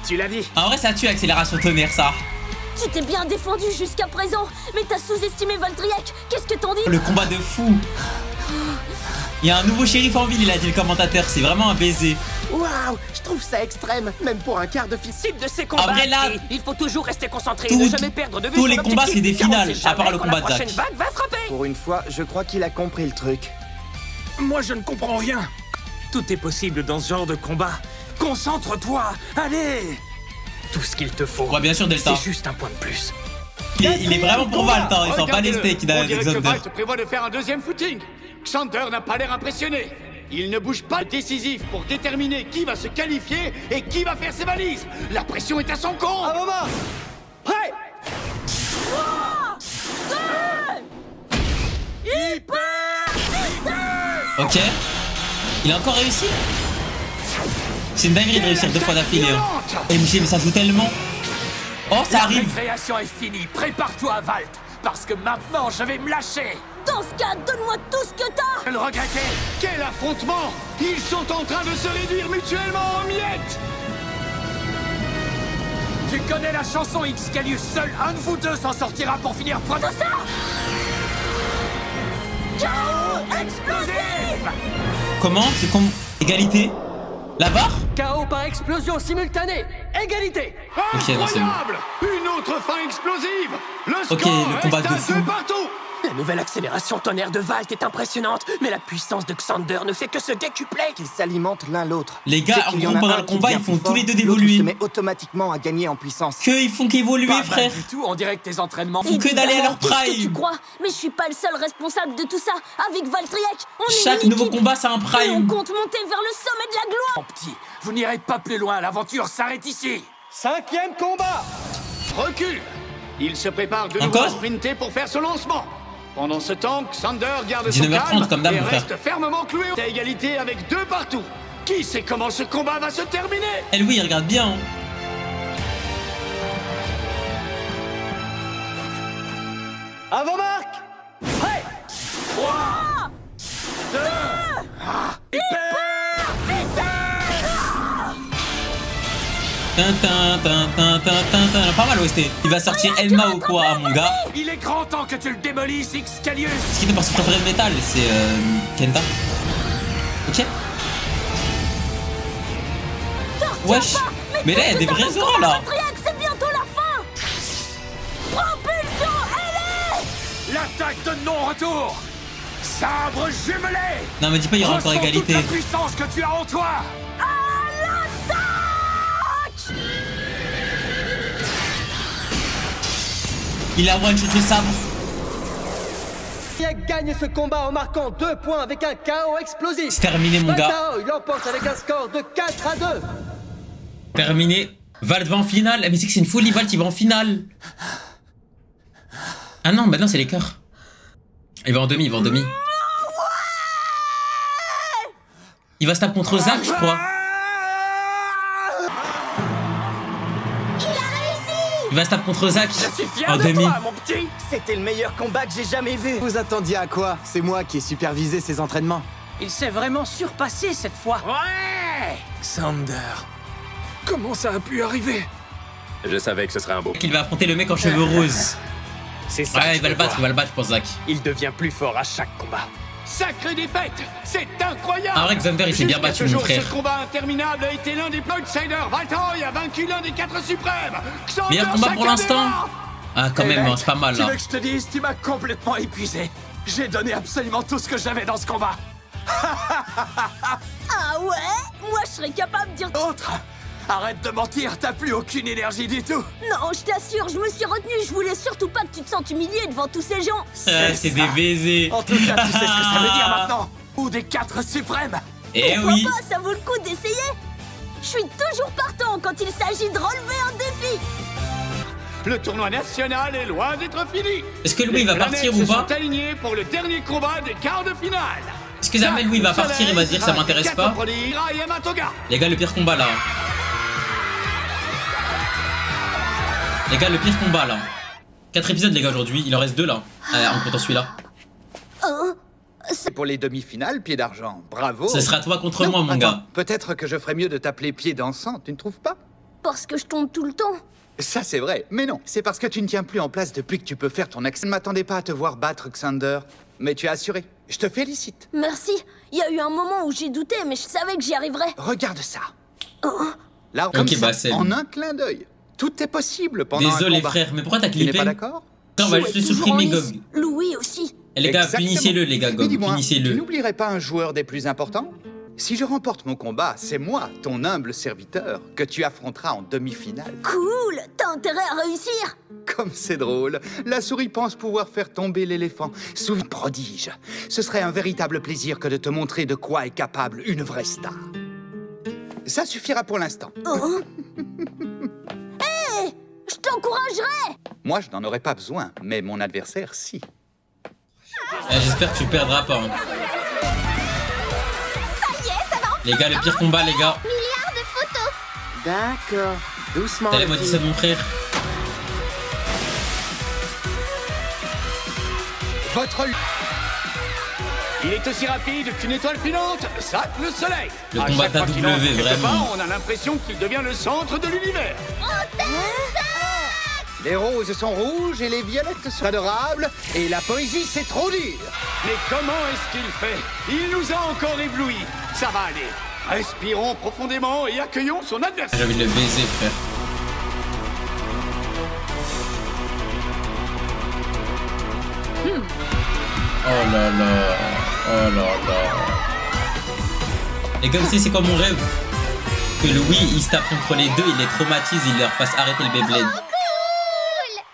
Tu l'as dit. En vrai, ça tue accélération tonnerre, ça. Tu t'es bien défendu jusqu'à présent, mais t'as sous-estimé Valtryek. Qu'est-ce que t'en dis? Le combat de fou. Il y a un nouveau shérif en ville, il a dit le commentateur. C'est vraiment un baiser. Waouh, je trouve ça extrême, même pour un quart de finale de ces combats. En vrai, là, il faut toujours rester concentré, ne jamais perdre de vue tous son les combats, objectif, c'est des car on finales, sait à part jamais le quand combat la de prochaine Zack. vague va frapper. Pour une fois, je crois qu'il a compris le truc. Moi, je ne comprends rien. Tout est possible dans ce genre de combat. Concentre-toi. Allez. Tout ce qu'il te faut. Ouais, bien sûr, Delta. C'est juste un point de plus. Il est vraiment pour Valt, hein. Il sent pas les steaks On dirait que d'Alexander. Valt prévoit de faire un deuxième footing. Xander n'a pas l'air impressionné. Il ne bouge pas décisif pour déterminer qui va se qualifier et qui va faire ses valises. La pression est à son comble. Un moment. Prêt. 3, 2, Ok. Il a encore réussi. C'est une dinguerie de réussir 2 fois d'affilée. Hein. Et mais ça joue tellement. Oh, ça arrive. La récréation est finie. Prépare-toi, Valt. Parce que maintenant, je vais me lâcher. Dans ce cas, donne-moi tout ce que t'as. Je le regrettais. Quel affrontement. Ils sont en train de se réduire mutuellement en miettes. Tu connais la chanson Excalius. Seul un de vous deux s'en sortira pour finir premier. Tout ça. Chaos explosif. Comment? C'est comme égalité? La barre? chaos par explosion simultanée. Égalité. Ok, non, c'est bon. Incroyable. Une autre fin explosive. Le Ok, score le combat reste de à fou. 2 partout. La nouvelle accélération tonnerre de Valt est impressionnante, mais la puissance de Xander ne fait que se décupler. Ils s'alimentent l'un l'autre. Les gars, en gros, pendant le combat, ils font tous les deux d'évoluer. Se met automatiquement à gagner en puissance. Que ils font qu'évoluer, frère. Du tout, on dirait que tes entraînements Faut que d'aller à leur Évidemment, qu'est-ce que tu prime. crois? Mais je suis pas le seul responsable de tout ça. Avec Valtryek, on est Chaque une nouveau équipe. combat, c'est un Et on prime. compte monter vers le sommet de la gloire. Mon petit, vous n'irez pas plus loin, l'aventure s'arrête ici. 5e combat. Recule. Il se prépare de nouveau Encore à sprinter pour faire son lancement. Pendant ce temps, Xander garde son 19h30 calme comme d'hab, et mon frère. reste fermement cloué à égalité avec 2 partout. Qui sait comment ce combat va se terminer? Eh oui, regarde bien. Hein. Avant marque. Prêt. 3, 2, Pas mal OST. Il va sortir Elma ou quoi, mon gars? Il est grand temps que tu le démolisses, Excalius. Ce qui était pour se préparer le métal, c'est Kenta. Ok. Wesh. Mais là, il y a des vrais auras là. C'est bientôt la fin. Propulsion, L'attaque de non-retour. Sabre jumelé. Non, mais dis pas, il y aura encore Ressens égalité. toute la puissance que tu as en toi. Il a one-shot le sabre. Valtryek gagne ce combat en marquant 2 points avec un chaos explosif. C'est terminé, mon gars. Valtao, il l'emporte avec un score de 4-2. Terminé. Valt va en finale. Mais c'est que c'est une folie, Valt, il va en finale. Ah non, bah non, c'est les cœurs. Il va en demi, il va en demi. Il va se taper contre Zack, je crois. Il va se taper contre Zack en demi. mon petit. C'était le meilleur combat que j'ai jamais vu. Vous attendiez à quoi? C'est moi qui ai supervisé ces entraînements. Il s'est vraiment surpassé cette fois. Ouais. Xander, comment ça a pu arriver? Je savais que ce serait un beau. Il va affronter le mec en cheveux roses. C'est ça. Ouais, il va le battre, je pense, Zack. Il devient plus fort à chaque combat. Sacrée défaite. C'est incroyable. Ah, vrai que Xander, il s'est bien Jusqu'à battu, ce mon jour, frère. Ce combat interminable a été l'un des plus outsiders. Valtryek a vaincu l'un des 4 suprêmes. Xander Meilleur combat pour l'instant. Ah, quand même, hein, c'est pas mal Tu là. veux que je te dise, tu m'as complètement épuisé. J'ai donné absolument tout ce que j'avais dans ce combat. Ah ouais? Moi, je serais capable de dire... Autre, arrête de mentir, t'as plus aucune énergie du tout. Non, je t'assure, je me suis retenue. Je voulais surtout pas que tu te sentes humilié devant tous ces gens. Ah, c'est des baisers. En tout cas, tu sais ce que ça veut dire maintenant. Ou des 4 suprêmes. Eh Pourquoi oui. pas? Ça vaut le coup d'essayer. Je suis toujours partant quand il s'agit de relever un défi. Le tournoi national est loin d'être fini. Est-ce que Louis va partir ou pas? Sont alignés pour le dernier combat des quarts de finale. Est-ce que jamais Louis va partir et va se dire ça m'intéresse pas? Les gars, le pire combat là. Les gars, le pire combat là. 4 épisodes les gars aujourd'hui, il en reste 2 là. En comptant celui-là. C'est pour les demi-finales, Pied d'Argent. Bravo. Ce sera toi contre moi, mon gars. Peut-être que je ferais mieux de t'appeler Pied d'Encens, tu ne trouves pas? Parce que je tombe tout le temps. Ça, c'est vrai. Mais non, c'est parce que tu ne tiens plus en place depuis que tu peux faire ton accent. Je ne m'attendais pas à te voir battre Xander. Mais tu as assuré. Je te félicite. Merci. Il y a eu un moment où j'ai douté, mais je savais que j'y arriverais. Regarde ça. Là, comme ça, en un clin d'œil. Tout est possible pendant un combat. Désolé frère, mais pourquoi t'as clippé? Tu n'es pas d'accord? On va juste le supprimer, Gog. Louis aussi. Et les gars, punissez-le, les gars, Gog. Punissez-le. Tu n'oublierais pas un joueur des plus importants? Si je remporte mon combat, c'est moi, ton humble serviteur, que tu affronteras en demi-finale. Cool! T'as intérêt à réussir! Comme c'est drôle. La souris pense pouvoir faire tomber l'éléphant. Souris prodige. Ce serait un véritable plaisir que de te montrer de quoi est capable une vraie star. Ça suffira pour l'instant. Hé! Je t'encouragerai! Moi, je n'en aurais pas besoin, mais mon adversaire, si. J'espère que tu perdras pas. Hein. Ça y est, ça va. Les gars, le pire combat, les gars. Milliards de photos. D'accord. Doucement. Allez, moi, dis ça de mon frère. Votre... Il est aussi rapide qu'une étoile filante, Zack le soleil. Le combat d'AW, vraiment. On a l'impression qu'il devient le centre de l'univers. Les roses sont rouges et les violettes sont adorables. Et la poésie, c'est trop dur. Mais comment est-ce qu'il fait? Il nous a encore éblouis. Ça va aller. Respirons profondément et accueillons son adversaire. J'ai envie de le baiser, frère. Oh là là. Oh là là. Les gars, vous savez c'est quoi mon rêve? Que Louis, il se tape contre les deux, il les traumatise, il leur fasse arrêter le Beyblade.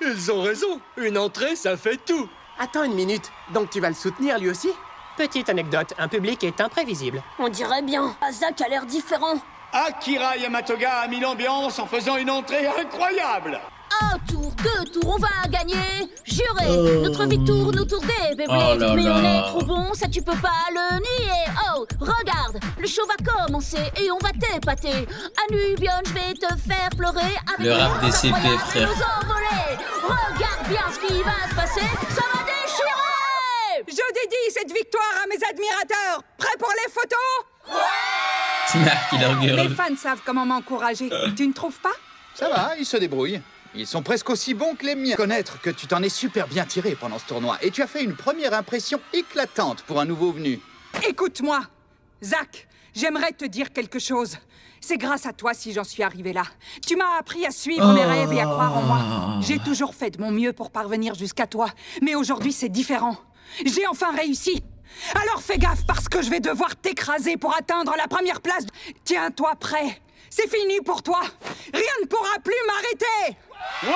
Ils ont raison. Une entrée, ça fait tout. Attends une minute. Donc tu vas le soutenir lui aussi? Petite anecdote, un public est imprévisible. On dirait bien. Zack a l'air différent. Akira Yamatoga a mis l'ambiance en faisant une entrée incroyable. Un tour, 2 tours, on va gagner. Juré, notre vie tourne autour des Beyblades. Oh mais on est trop bon, ça tu peux pas le nier. Oh, regarde, le show va commencer et on va t'épater. Anubion, je vais te faire pleurer avec le rap des CP, frère. Regarde bien ce qui va se passer, ça va déchirer. Je dédie cette victoire à mes admirateurs. Prêts pour les photos? C'est Marc qui leur gueule. Les fans savent comment m'encourager. Tu ne trouves pas? Ça va, ils se débrouillent. Ils sont presque aussi bons que les miens. Connaître que tu t'en es super bien tiré pendant ce tournoi. Et tu as fait une première impression éclatante pour un nouveau venu. Écoute-moi, Zack, j'aimerais te dire quelque chose. C'est grâce à toi si j'en suis arrivé là. Tu m'as appris à suivre mes rêves et à croire en moi. J'ai toujours fait de mon mieux pour parvenir jusqu'à toi. Mais aujourd'hui, c'est différent. J'ai enfin réussi. Alors fais gaffe parce que je vais devoir t'écraser pour atteindre la première place. Tiens-toi prêt. C'est fini pour toi. Rien ne pourra plus m'arrêter. Wow!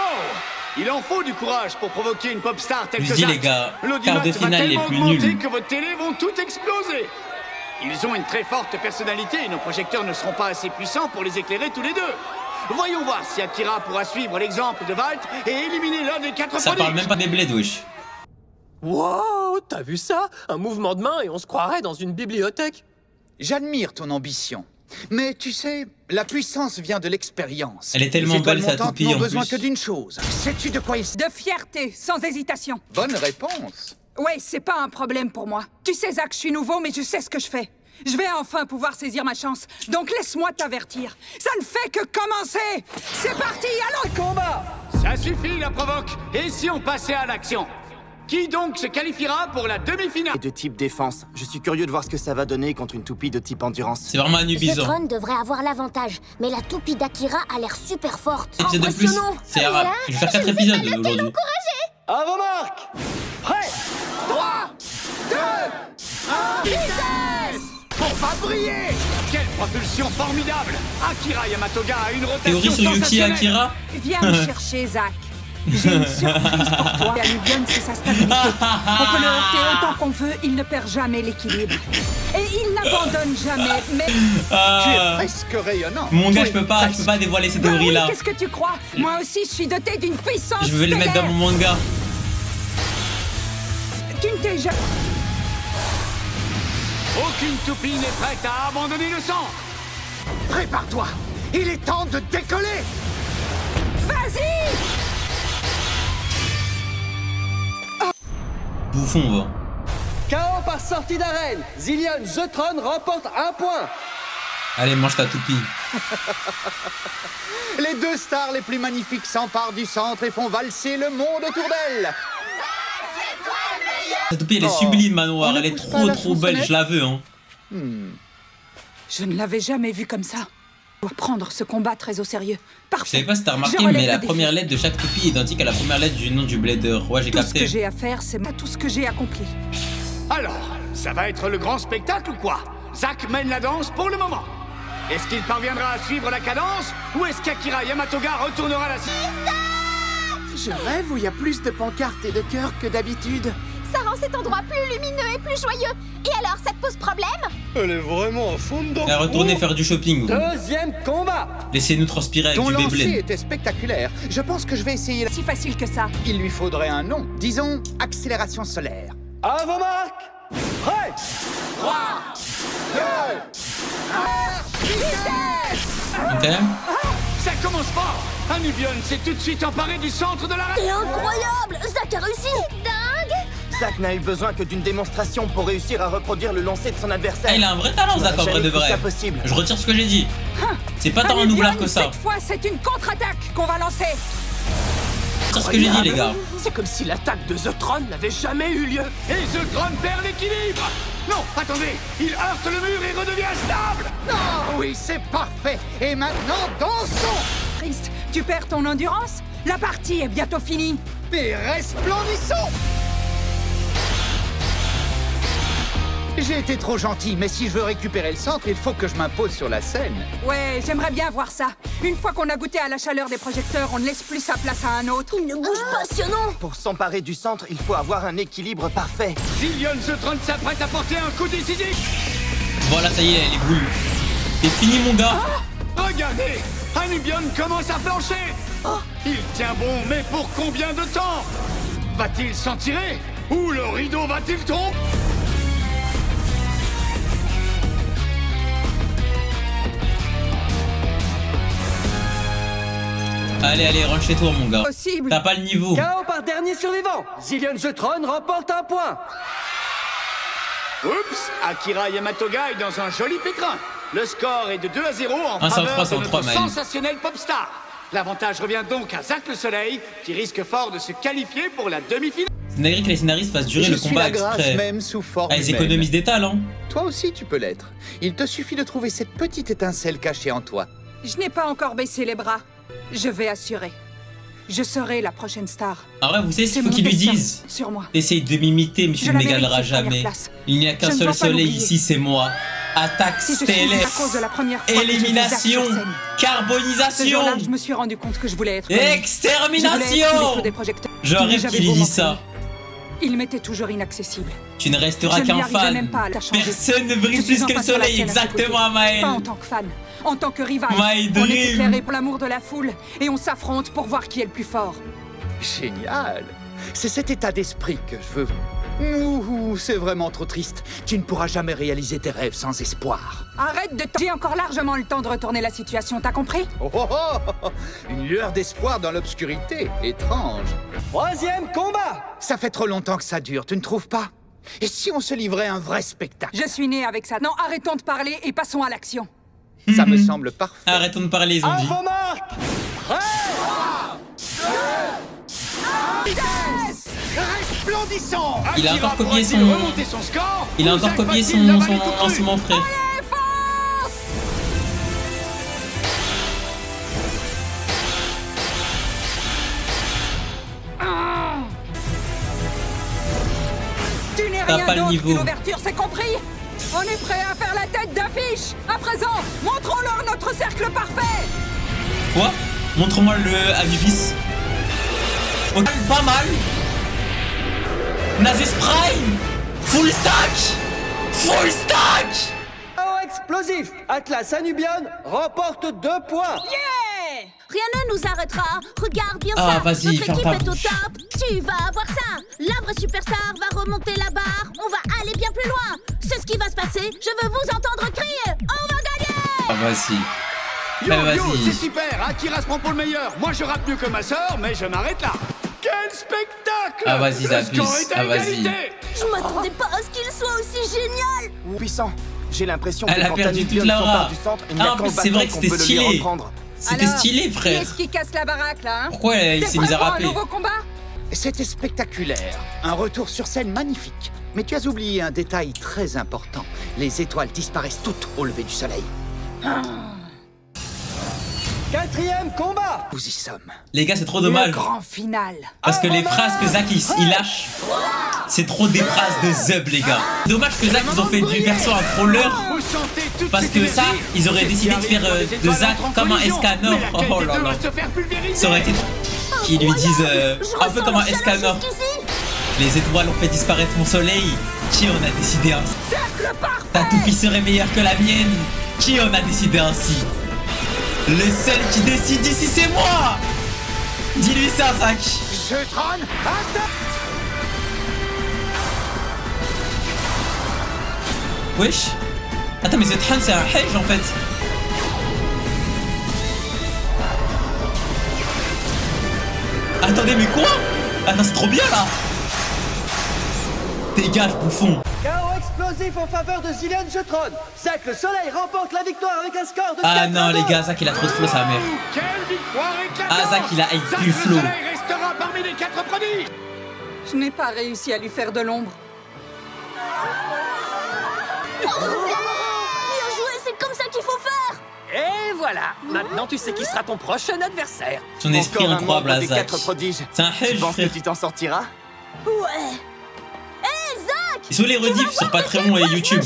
Il en faut du courage pour provoquer une pop star telle que Zack. Les gars, quart de finale les plus nuls. Que vos télés vont toutes exploser. Ils ont une très forte personnalité et nos projecteurs ne seront pas assez puissants pour les éclairer tous les deux. Voyons voir si Akira pourra suivre l'exemple de Valt et éliminer l'un des 4 Ça parle même pas des bleds, wesh. Wow, t'as vu ça? Un mouvement de main et on se croirait dans une bibliothèque. J'admire ton ambition. Mais tu sais, la puissance vient de l'expérience. Elle est tellement belle, sa toupie, en plus. besoin que d'une chose. Sais-tu de quoi il s'agit? De fierté, sans hésitation. Bonne réponse. Ouais, c'est pas un problème pour moi. Tu sais, Zack, je suis nouveau, mais je sais ce que je fais. Je vais enfin pouvoir saisir ma chance. Donc laisse-moi t'avertir. Ça ne fait que commencer. C'est parti, allons! Combat! Ça suffit, la provoque. Et si on passait à l'action? Qui donc se qualifiera pour la demi-finale? De type défense. Je suis curieux de voir ce que ça va donner contre une toupie de type endurance. C'est vraiment un Ce drone devrait avoir l'avantage, mais la toupie d'Akira a l'air super forte. C'est de plus. C'est arabe. Je vais faire 4 épisodes aujourd'hui. À vos marques! Prêt! 3, 2, 1, vitesse! Pour pas briller! Quelle propulsion formidable! Akira Yamatoga a une rotation Théorie sur Yuki et Akira? Viens me chercher, Zack. J'ai une surprise pour toi. Anubion, c'est sa stabilité. On peut le heurter autant qu'on veut, il ne perd jamais l'équilibre. Et il n'abandonne jamais, mais... Tu es presque rayonnant. Mon gars, je peux pas dévoiler ces théories-là. Oui, qu'est-ce que tu crois? Moi aussi, je suis dotée d'une puissance Je vais le mettre dans mon manga. Tu ne t'es jamais... Aucune toupie n'est prête à abandonner le sang. Prépare-toi. Il est temps de décoller. Vas-y. Bouffon, va. KO par sortie d'arène. Zillion The Tron remporte 1 point. Allez, mange ta toupie. Les deux stars les plus magnifiques s'emparent du centre et font valser le monde autour d'elles. Cette toupie, elle est sublime, Manoir. Elle est trop belle, je la veux, hein. Je ne l'avais jamais vue comme ça. Je dois prendre ce combat très au sérieux. Parfait. Je savais pas si t'as remarqué, mais la première lettre de chaque toupie est identique à la première lettre du nom du blader. Ouais, j'ai capté. Tout ce que j'ai à faire, c'est tout ce que j'ai accompli. Alors, ça va être le grand spectacle ou quoi? Zack mène la danse pour le moment. Est-ce qu'il parviendra à suivre la cadence ou est-ce qu'Akira Yamatoga retournera la... Je rêve où il y a plus de pancartes et de cœurs que d'habitude. Ça rend cet endroit plus lumineux et plus joyeux. Et alors, ça te pose problème? Elle est vraiment à fond dedans. Retournez faire du shopping. Deuxième combat. Laissez-nous transpirer avec Ton du lancer Beyblade. était spectaculaire. Je pense que je vais essayer... Si facile que ça. Il lui faudrait un nom. Disons, accélération solaire. À vos marques. Prêt. 3, 2, 1, vitesse! Ok. Ça commence fort. Anubion s'est tout de suite emparé du centre de l'arène. C'est incroyable! Zack a réussi! Dingue! Zack n'a eu besoin que d'une démonstration pour réussir à reproduire le lancer de son adversaire. Ah, il a un vrai talent, Zack, en vrai de vrai. Je retire ce que j'ai dit. C'est pas tant un noublard que ça. Cette fois, c'est une contre-attaque qu'on va lancer. C'est ce que j'ai dit, les gars. C'est comme si l'attaque de The Tron n'avait jamais eu lieu. Et The Tron perd l'équilibre. Non, attendez, il heurte le mur et redevient stable. Non, oui, c'est parfait. Et maintenant, dansons. Triste, tu perds ton endurance? La partie est bientôt finie. Mais resplendissons. J'ai été trop gentil, mais si je veux récupérer le centre, il faut que je m'impose sur la scène. Ouais, j'aimerais bien voir ça. Une fois qu'on a goûté à la chaleur des projecteurs, on ne laisse plus sa place à un autre. Il ne bouge pas, Sionon. Pour s'emparer du centre, il faut avoir un équilibre parfait. Zillion The Tron s'apprête à porter un coup décisif. Voilà, ça y est, elle est boule. C'est fini, mon gars. Regardez, Anubion commence à flancher. Il tient bon, mais pour combien de temps? Va-t-il s'en tirer? Ou le rideau va-t-il tomber? Allez, rentre chez toi, mon gars. T'as pas le niveau. KO par dernier survivant. Zillion The Tron remporte 1 point. Oups, Akira Yamatoga est dans un joli pétrin. Le score est de 2-0 en 1-3, faveur de 103, notre Maël. sensationnel popstar. L'avantage revient donc à Zack le Soleil, qui risque fort de se qualifier pour la demi-finale. C'est dingue que les scénaristes fassent durer le combat la grâce exprès. même sous forme Ils humaine. économisent des talents. Toi aussi, tu peux l'être. Il te suffit de trouver cette petite étincelle cachée en toi. Je n'ai pas encore baissé les bras. Je vais assurer. Je serai la prochaine star. En vrai, vous savez ce qu'il faut qu'ils lui disent? Sur moi. T'essayes de m'imiter, mais tu Je ne la m'égaleras mérite, cette jamais. première place. Il n'y a qu'un Je ne seul dois pas soleil l'oublier. ici, c'est moi. Attaque Si je suis stellaire. à cause de la première fois que j'ai vu Zack Élimination. sur scène. Ce Carbonisation. jour-là, je me suis rendu compte que je voulais être connue. Extermination. Je voulais être sous les feux des projecteurs. Je rêve J'avais qu'il ait beau dit m'entraîner. ça. Il m'était toujours inaccessible. Tu ne resteras Je n'y qu'un arrivais fan. même pas à la changer. Personne ne Je brille suis plus que le enfin sur la soleil, scène à ses exactement, côtés. Maël. Pas en tant que fan, en tant que rival. My On est dream. éclairé pour l'amour de la foule et on s'affronte pour voir qui est le plus fort. Génial. C'est cet état d'esprit que je veux. Ouh, c'est vraiment trop triste. Tu ne pourras jamais réaliser tes rêves sans espoir. Arrête de J'ai encore largement le temps de retourner la situation, t'as compris? Oh, oh, oh. Une lueur d'espoir dans l'obscurité. Étrange. Troisième combat. Ça fait trop longtemps que ça dure, tu ne trouves pas? Et si on se livrait un vrai spectacle? Je suis né avec ça. Non, arrêtons de parler et passons à l'action. Ça me semble parfait. Arrêtons de parler, ils ont À dit. vos marques. Prêt. Resplendissant. Il a encore copié son... Remonter son score. Il a ou encore Zack copié va-t-il son l'avaler tout cru? lancement, frère. Tu n'es T'as rien pas le d'autre niveau. qu'une ouverture, c'est compris? On est prêt à faire la tête d'affiche. À présent, montrons-leur notre cercle parfait. Quoi? Montre-moi le Anubis. Ok, pas mal. Nasus Prime. Full stack. Full stack. Chaos explosif. Atlas Anubion remporte 2 points. Yeah! Rien ne nous arrêtera. Regarde bien Ah, ça. vas-y, Notre ferme équipe ta est au bouche. top. Tu vas voir ça. La vraie superstar va remonter la barre. On va aller bien plus loin. C'est ce qui va se passer. Je veux vous entendre crier. On va gagner. Ah, vas-y. Yo, Eh, yo, vas-y. c'est super. Akira se prend pour le meilleur. Moi, je rappe mieux que ma sœur, mais je m'arrête là. Quel spectacle! Ah, vas-y, Le Zabus. score est à Ah, vas-y. égalité. Je m'attendais pas à ce qu'il soit aussi génial. Puissant. J'ai l'impression que Elle a quand perdu Anubion toute la s'empare aura. du centre, il n'y a Ah, en qu'en plus, c'est vrai que battant c'était qu'on peut le lui stylé. reprendre. C'était Alors, stylé, Qui frère. est-ce qui casse la baraque là, hein? Pourquoi il s'est mis à T'es prêt pour rapper? un nouveau combat? C'était spectaculaire. Un retour sur scène magnifique. Mais tu as oublié un détail très important. Les étoiles disparaissent toutes au lever du soleil. 4e combat. Nous y sommes. Les gars, c'est trop dommage. Le grand final. Parce que les phrases que Zach il lâche, c'est trop des phrases de Zub, les gars. Dommage que Zach ils ont fait du perso un troller. Parce que ça, ils auraient décidé de faire de Zach comme un Escanor. Oh là là. Ça aurait été qu'ils lui disent un peu comme un Escanor. Les étoiles ont fait disparaître mon soleil. Qui en a décidé ainsi? Ta toupie serait meilleure que la mienne. Qui en a décidé ainsi? Le seul qui décide ici, c'est moi. Dis-lui ça, Zach. Je trône. Wesh. Attends, mais cette hand c'est un hedge en fait. Attendez, mais quoi? Attends, c'est trop bien là. Dégage, bouffon. Chaos explosif en faveur de Zilean Jetron. Zach le Soleil remporte la victoire avec un score de 4 Ah non, à 2. les gars, Zach il a trop de flow, sa mère. Quelle victoire éclatante! Ah, Zach il a Zach plus le flow. Soleil restera parmi les 4 prodiges. Je n'ai pas réussi à lui faire de l'ombre. Bien joué, c'est comme ça qu'il faut faire. Et voilà. Maintenant, tu sais qui sera ton prochain adversaire. Son esprit Encore un incroyable membre à des Zach. 4 prodiges. C'est un Tu hedge, penses que frère. tu t'en sortiras? Ouais. Hé, Zach! Ils sont les rediffs sur Patreon et YouTube.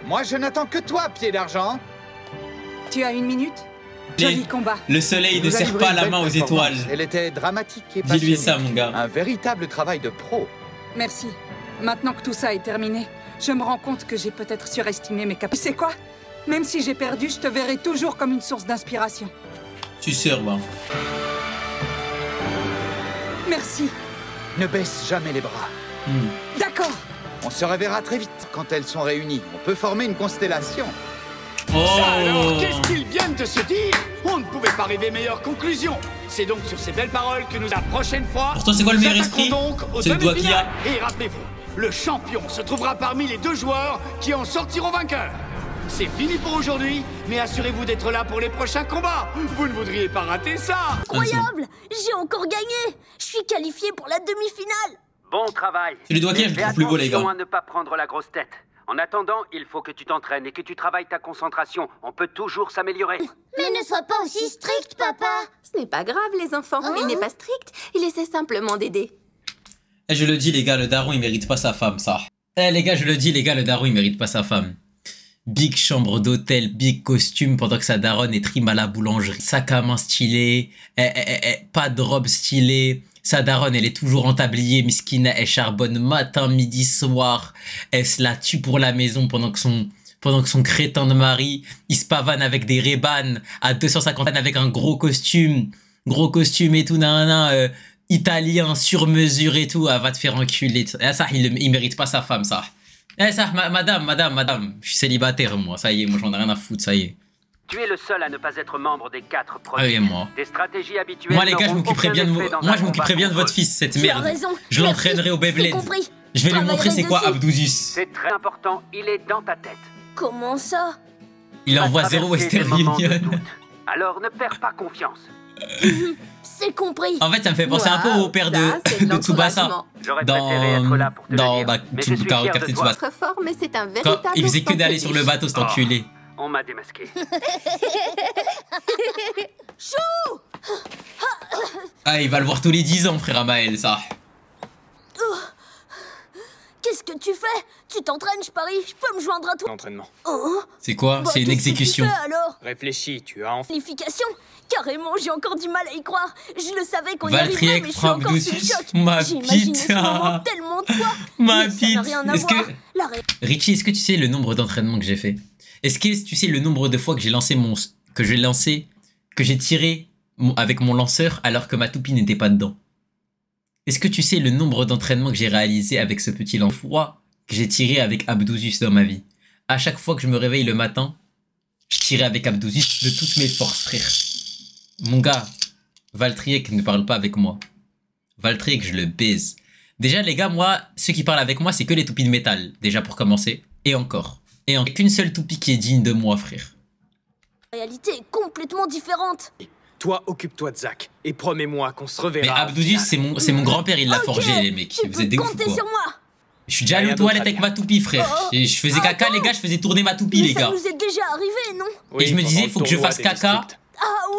Moi, je n'attends que toi, pied d'argent. Tu as 1 minute? Joli combat. Le soleil ne Nous a serre livré pas une la belle main aux performance. étoiles. Elle était dramatique et Dis-lui passionnée. ça, mon gars. Un véritable travail de pro. Merci. Maintenant que tout ça est terminé, je me rends compte que j'ai peut-être surestimé mes capacités. Tu sais quoi? Même si j'ai perdu, je te verrai toujours comme une source d'inspiration. Tu sers, bah. Merci. Ne baisse jamais les bras. D'accord. On se reverra très vite quand elles sont réunies. On peut former une constellation. Oh. Ça alors, qu'est-ce qu'ils viennent de se dire? On ne pouvait pas arriver meilleure conclusion. C'est donc sur ces belles paroles que nous, la prochaine fois, Pour toi, c'est quoi le meilleur nous attaquerons esprit? donc aux C'est le doigt demi-finales. qu'il y Et rappelez-vous, le champion se trouvera parmi les 2 joueurs qui en sortiront vainqueurs. C'est fini pour aujourd'hui, mais assurez-vous d'être là pour les prochains combats. Vous ne voudriez pas rater ça. Incroyable. J'ai encore gagné. Je suis qualifié pour la demi-finale. Bon travail. C'est le doigt qu'il y a, je le Mais trouve plus beau, les attention gars. à ne pas prendre la grosse tête. En attendant, il faut que tu t'entraînes et que tu travailles ta concentration. On peut toujours s'améliorer. Mais ne sois pas aussi strict, papa. Ce n'est pas grave, les enfants. Il n'est pas strict. Il essaie simplement d'aider. Eh, je le dis, les gars, le daron, il mérite pas sa femme, ça. Eh, les gars, je le dis, les gars, le daron, il mérite pas sa femme. Big chambre d'hôtel, big costume pendant que sa daronne est trim à la boulangerie. Sac à main stylé, pas de robe stylée. Sa daronne, elle est toujours en tablier, miskina, elle charbonne matin, midi, soir. Elle se la tue pour la maison pendant que son crétin de mari, il se pavane avec des Ray-Ban à 250 avec un gros costume et tout, italien, sur mesure et tout, elle va te faire enculer. Eh, ça, il mérite pas sa femme, ça. Eh, ça, madame, je suis célibataire, moi, ça y est, moi j'en ai rien à foutre, ça y est. Tu es le seul à ne pas être membre des 4 Ah prodiges. oui, moi. Tes stratégies habituelles. Moi, les gars, je n'auront m'occuperai aucun bien de effet dans un moi, je m'occuperai combat bien de votre contre fils, cette Tu as merde. raison. Je Merci. l'entraînerai au C'est Beyblade. compris. Je vais lui montrer c'est quoi Travaillerai dessus. Abdouzus. C'est très important, il est dans ta tête. Comment ça? Il envoie Va 0 traverser Western des moments de Union. doute. Alors ne perds pas confiance. C'est compris. En fait, ça me fait penser un peu au père de Tsubasa. J'aurais préféré être là pour te le dire, mais je suis fier de toi. Très fort, mais c'est un Quand véritable il faisait que enfant d'aller sur le prodige. bateau, cet enculé. On m'a démasqué. Chou! Ah, il va le voir tous les 10 ans, frère Amael, ça. Qu'est-ce que tu fais? Tu Tu t'entraînes, je parie. Je peux me joindre à toi. L'entraînement. Oh. C'est quoi? Bah, C'est une qu'est-ce que tu exécution. fais, alors? Réfléchis, tu as enfin... Qualification? Carrément, j'ai encore du mal à y croire. Je le savais qu'on y arriverait, mais je suis frappe encore sous le dessus. choc. Ma J'ai imaginé ce moment pita. tellement de fois. Ma mais ça n'a rien à Est-ce voir. que... La ré- Richie, est-ce que tu sais le nombre d'entraînements que j'ai fait? Est-ce que tu sais le nombre de fois que j'ai lancé que j'ai tiré avec mon lanceur alors que ma toupie n'était pas dedans? Est-ce que tu sais le nombre d'entraînements que j'ai réalisé avec ce petit lanceur que j'ai tiré avec Abdouzus dans ma vie? À chaque fois que je me réveille le matin, je tirais avec Abdouzus de toutes mes forces, frère. Mon gars, Valtryek ne parle pas avec moi. Valtryek, je le baise. Déjà, les gars, moi, ceux qui parlent avec moi, c'est que les toupies de métal, déjà pour commencer. Et encore. Et en qu'une seule toupie qui est digne de moi, frère. La réalité est complètement différente. Toi, occupe-toi de Zach. Et promets-moi qu'on se reverra. Mais Abdouzus, c'est mon grand-père, il l'a Ok, forgé, les mecs. Tu Vous peux êtes des ouf ou compter quoi? sur moi. Je suis déjà allé aux toilettes avec ma toupie, frère. Oh, Et je faisais caca, les gars, je faisais tourner ma toupie, Mais les ça gars. nous est déjà arrivé, non? Et je me disais, faut que je fasse caca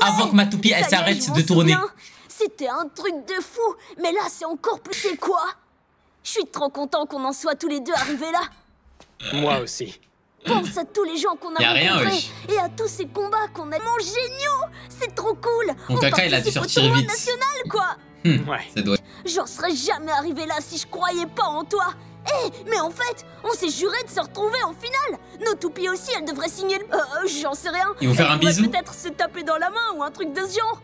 avant que ma toupie, elle Ça y est, s'arrête je m'en de tourner. souviens. C'était un truc de fou. Mais là, c'est encore plus. C'est quoi? Je suis trop content qu'on en soit tous les deux arrivés là. Moi aussi. Pense à tous les gens qu'on a Y'a rien, rencontrés wesh. et à tous ces combats qu'on a tellement géniaux. C'est trop cool. Mon On caca, il a dû participe au sortir tournoi vite. national, quoi. Ouais. Ça doit... J'en serais jamais arrivé là si je croyais pas en toi. Mais en fait, on s'est juré de se retrouver en finale. Nos toupies aussi, elles devraient signer le... j'en sais rien. Ils vont faire un Elles pourraient bisou peut-être se taper dans la main ou un truc de ce genre.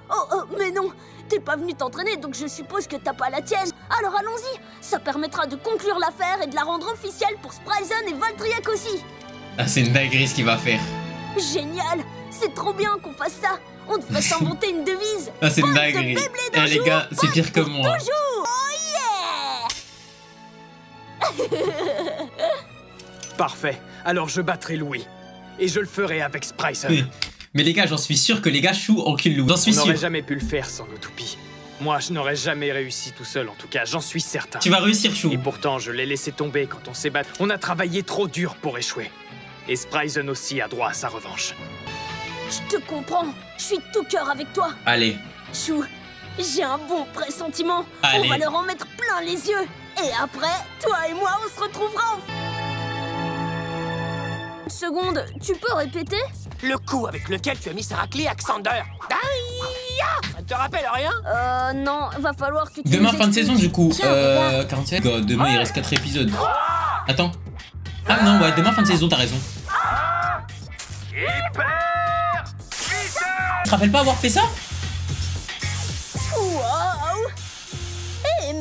Mais non. T'es pas venu t'entraîner, donc je suppose que t'as pas la tienne. Alors allons-y. Ça permettra de conclure l'affaire et de la rendre officielle pour Spryzen et Valtryek aussi. Ah, c'est une dinguerie ce qu'il va faire. Génial. C'est trop bien qu'on fasse ça. On devrait s'inventer une devise. Ah, c'est une Fight dinguerie. Beyblade Eh, un les jour, gars, c'est pire que fight moi. Toujours. Oh yeah. Parfait. Alors je battrai Louis. Et je le ferai avec Spryzen. Mais les gars, j'en suis sûr que les gars chou encule Louis. J'en suis On sûr. n'aurait jamais pu le faire sans nos toupies. Moi, je n'aurais jamais réussi tout seul, en tout cas, j'en suis certain. Tu vas réussir, Chou. Et pourtant, je l'ai laissé tomber quand on s'est battu. On a travaillé trop dur pour échouer. Et Spryzen aussi a droit à sa revanche. Je te comprends. Je suis de tout cœur avec toi. Allez. Chou, j'ai un bon pressentiment. Allez. On va leur en mettre plein les yeux. Et après, toi et moi, on se retrouvera en... Une seconde, tu peux répéter? Le coup avec lequel tu as mis sa raclée à Xander. Ça te rappelle rien? Non, va falloir que tu Demain, nous fin de expliques. saison, du coup. Tiens, regarde. 47. Demain, il reste 4 épisodes. Attends. Ah non, ouais, demain, fin de saison, t'as raison. Tu te rappelles pas avoir fait ça? Waouh!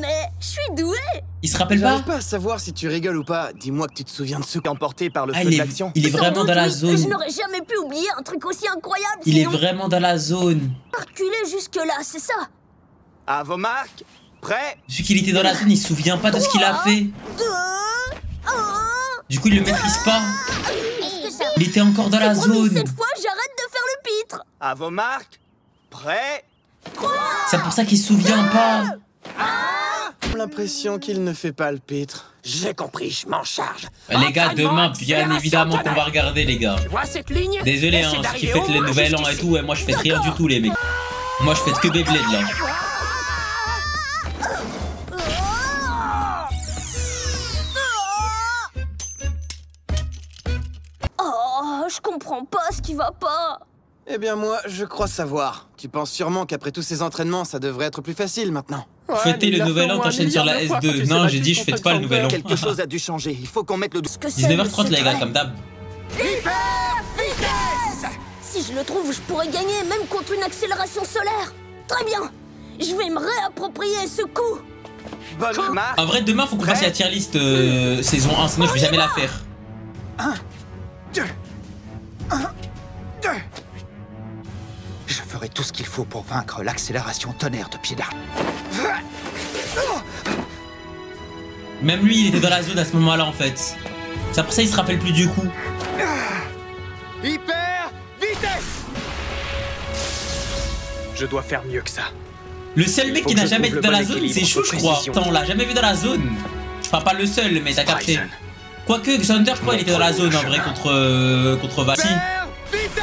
Mais je suis douée! Il se rappelle J'arrive pas à savoir si tu rigoles ou pas. Dis-moi que tu te souviens de ce emporté par le feu de l'action. Il est vraiment dans la Je zone. n'aurais jamais pu oublier un truc aussi incroyable. Il est sinon. vraiment dans la zone. Reculer jusque-là, c'est ça. À vos marques, prêt? Vu qu'il était dans la zone, il se souvient pas de ce qu'il a fait. 2, 1... Du coup, il le maîtrise pas. Il était encore dans la zone. Cette fois, j'arrête de faire le pitre. À vos marques, prêt? 3... C'est pour ça qu'il se souvient pas. J'ai l'impression qu'il ne fait pas le pitre. J'ai compris, je m'en charge. Les gars, demain, bien évidemment qu'on va regarder, les gars. Tu vois cette ligne? Désolé, Essaie hein, ce qui d'arriver fait au les moins nouvel an et jusqu'ici. tout, et moi je fais rien du tout, les mecs. Moi je fais que Beyblade là. Oh, je comprends pas ce qui va pas. Eh bien moi, je crois savoir. Tu penses sûrement qu'après tous ces entraînements, ça devrait être plus facile maintenant. Fêter le nouvel an, t'enchaînes sur la S2. Non, j'ai dit je fête pas le nouvel an. Quelque chose a dû changer. Il faut qu'on mette le... 19h30 les gars, comme d'hab. Si je le trouve, je pourrais gagner même contre une accélération solaire. Très bien. Je vais me réapproprier ce coup. Bonne marque. En vrai, demain faut qu'on fasse la tier list saison 1, sinon je vais jamais la faire. 1, 2, 1, 2. Je ferai tout ce qu'il faut pour vaincre l'accélération tonnerre de Piedard. Même lui, il était dans la zone à ce moment-là en fait. C'est pour ça il se rappelle plus du coup. Hyper vitesse. Je dois faire mieux que ça. Le seul mec qui n'a jamais été dans la zone, c'est Chou, je crois. précision. Attends, on l'a jamais vu dans la zone. Enfin, pas le seul, mais t'as capté. Quoique, Xander, je crois, il était dans la zone en vrai contre Valsi.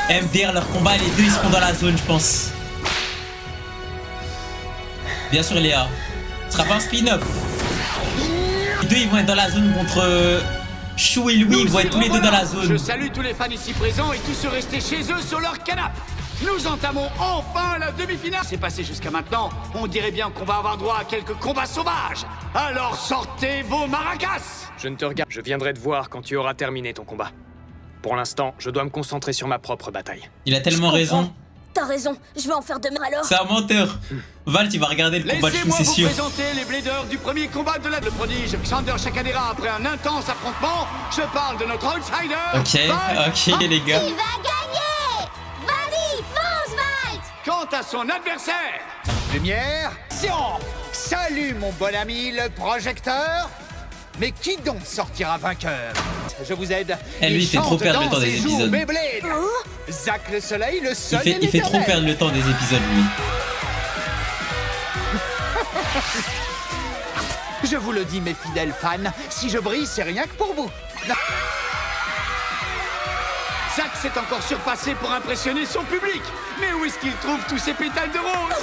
MDR, leur combat, les deux ils seront dans la zone, je pense. Bien sûr, Léa. Ce sera pas un spin-off. Les deux ils vont être dans la zone contre Chou et Louis vont être tous les deux dans la Je zone. salue tous les fans ici présents et tous ceux restés chez eux sur leur canapé. Nous entamons enfin la demi-finale. C'est passé jusqu'à maintenant. On dirait bien qu'on va avoir droit à quelques combats sauvages. Alors sortez vos maracas. Je ne te regarde. Je viendrai te voir quand tu auras terminé ton combat. Pour l'instant, je dois me concentrer sur ma propre bataille. Il a tellement raison. T'as raison, je vais en faire de même alors. C'est un menteur. Val, tu vas regarder le combat de Chou, Laissez-moi c'est vous sûr. présenter les bladers du premier combat de le prodige Xander Chacanera après un intense affrontement. Je parle de notre outsider. Ok, les gars. Tu vas gagner! Vas-y, fonce, Valt! Quant à son adversaire, Lumière, Sion. Salut mon bon ami le projecteur. Mais qui donc sortira vainqueur? Je vous aide. Eh, lui, il fait trop perdre le temps des épisodes. Zack le soleil, le seul. Il fait trop perdre le temps des épisodes, lui. Je vous le dis, mes fidèles fans, si je brille, c'est rien que pour vous. Zack s'est encore surpassé pour impressionner son public. Mais où est-ce qu'il trouve tous ces pétales de rose?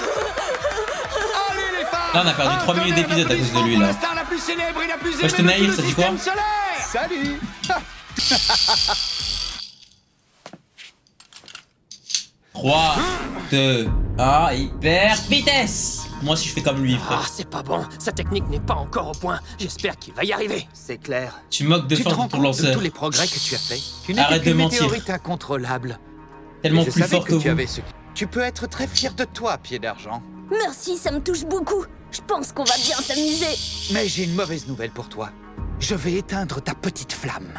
Allez les fans! Là, on a perdu 3 minutes d'épisode à cause de lui, là. La star la plus célèbre et la plus Moi, je te aimée de naïf, tout ça le dit quoi? système solaire. Salut. 3, 2, 1, hyper vitesse. Moi aussi je fais comme lui, frère. Ah, c'est pas bon. Sa technique n'est pas encore au point. J'espère qu'il va y arriver. C'est clair. Tu moques de Tu te force rends ton compte de lanceur. tous les progrès que tu as fait? Tu Arrête de qu'une mentir. météorite incontrôlable. Tellement Et je plus savais fort que tu vous. avais ce... Tu peux être très fier de toi, Pied d'Argent. Merci, ça me touche beaucoup. Je pense qu'on va bien s'amuser. Mais j'ai une mauvaise nouvelle pour toi. Je vais éteindre ta petite flamme.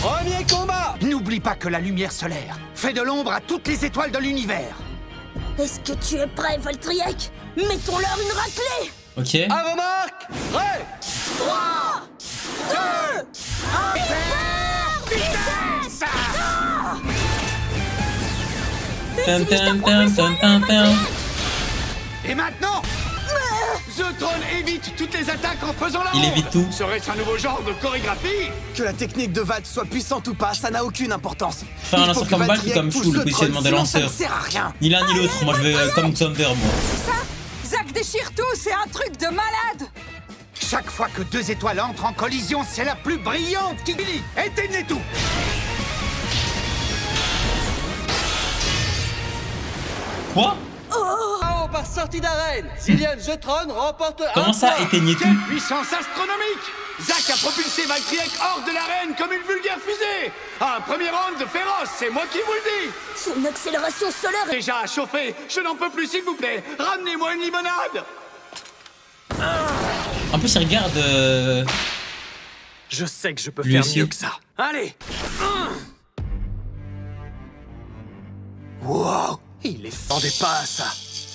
Premier combat! N'oublie pas que la lumière solaire fait de l'ombre à toutes les étoiles de l'univers. Est-ce que tu es prêt, Valtriek? Mettons-leur une raclée! Ok. À vos marques! Prêt! 3, 2, 1, Vitesse! Tum, tum, tum, tum, tum, tum. Et maintenant, The Throne évite toutes les attaques en faisant la Il ronde. évite tout. Serait-ce un nouveau genre de chorégraphie? Que la technique de Valt soit puissante ou pas, ça n'a aucune importance. Faire un Il faut lanceur que comme Val ou Valtriek comme pousse Chou, le le positionnement trône, des sinon ça ne lanceurs. sert à rien. Ni l'un ni l'autre, moi je vais comme Thunder, moi. Ça, Zack déchire tout, c'est un truc de malade! Chaque fois que deux étoiles entrent en collision, c'est la plus brillante qui dit. Éteignez tout. Quoi? KO par sortie d'arène. Zillion The Throne remporte Comment un ça, point. éteignez tout? Quelle puissance astronomique! Zack a propulsé Valtriek hors de l'arène comme une vulgaire fusée! Un premier round féroce, c'est moi qui vous le dis! Son accélération solaire est... Déjà chauffé, je n'en peux plus s'il vous plaît! Ramenez-moi une limonade! En plus, il regarde. Je sais que je peux Lui faire aussi. mieux que ça. Allez! Wow! Il est fendait pas à ça.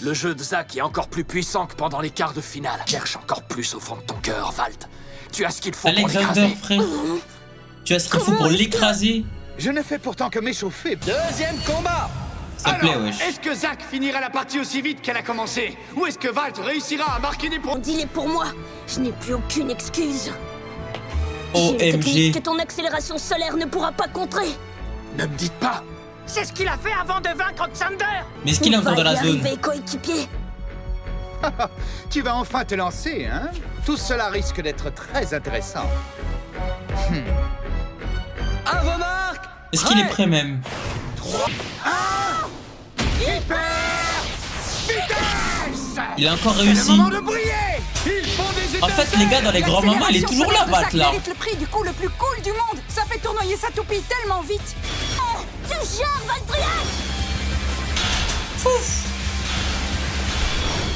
Le jeu de Zack est encore plus puissant que pendant les quarts de finale. Cherche encore plus au fond de ton cœur, Valt. Tu as ce qu'il faut pour Alexander, l'écraser. frère. Tu as ce qu'il faut pour l'écraser. Je ne fais pourtant que m'échauffer. Deuxième combat! S'il te plaît, Alors, wesh. est-ce que Zack finira la partie aussi vite qu'elle a commencé? Ou est-ce que Valt réussira à marquer des points? Dis-les pour moi, je n'ai plus aucune excuse. J'ai une technique que OMG. ton accélération solaire ne pourra pas contrer. Ne me dites pas. C'est ce qu'il a fait avant de vaincre Xander. Mais est-ce qu'il est On va encore dans y la zone? arriver, coéquipier. Tu vas enfin te lancer, hein? Tout cela risque d'être très intéressant. À vos marques! Est-ce qu'il est prêt même? 3, 1, hyper vitesse! Il a encore C'est le réussi. moment de briller! Ils font des En fait, les gars, dans les grands moments, il est toujours là, Valt, là. mérite le prix du coup le plus cool du monde. Ça fait tournoyer sa toupie tellement vite. Oh, tu gères, Valtriek!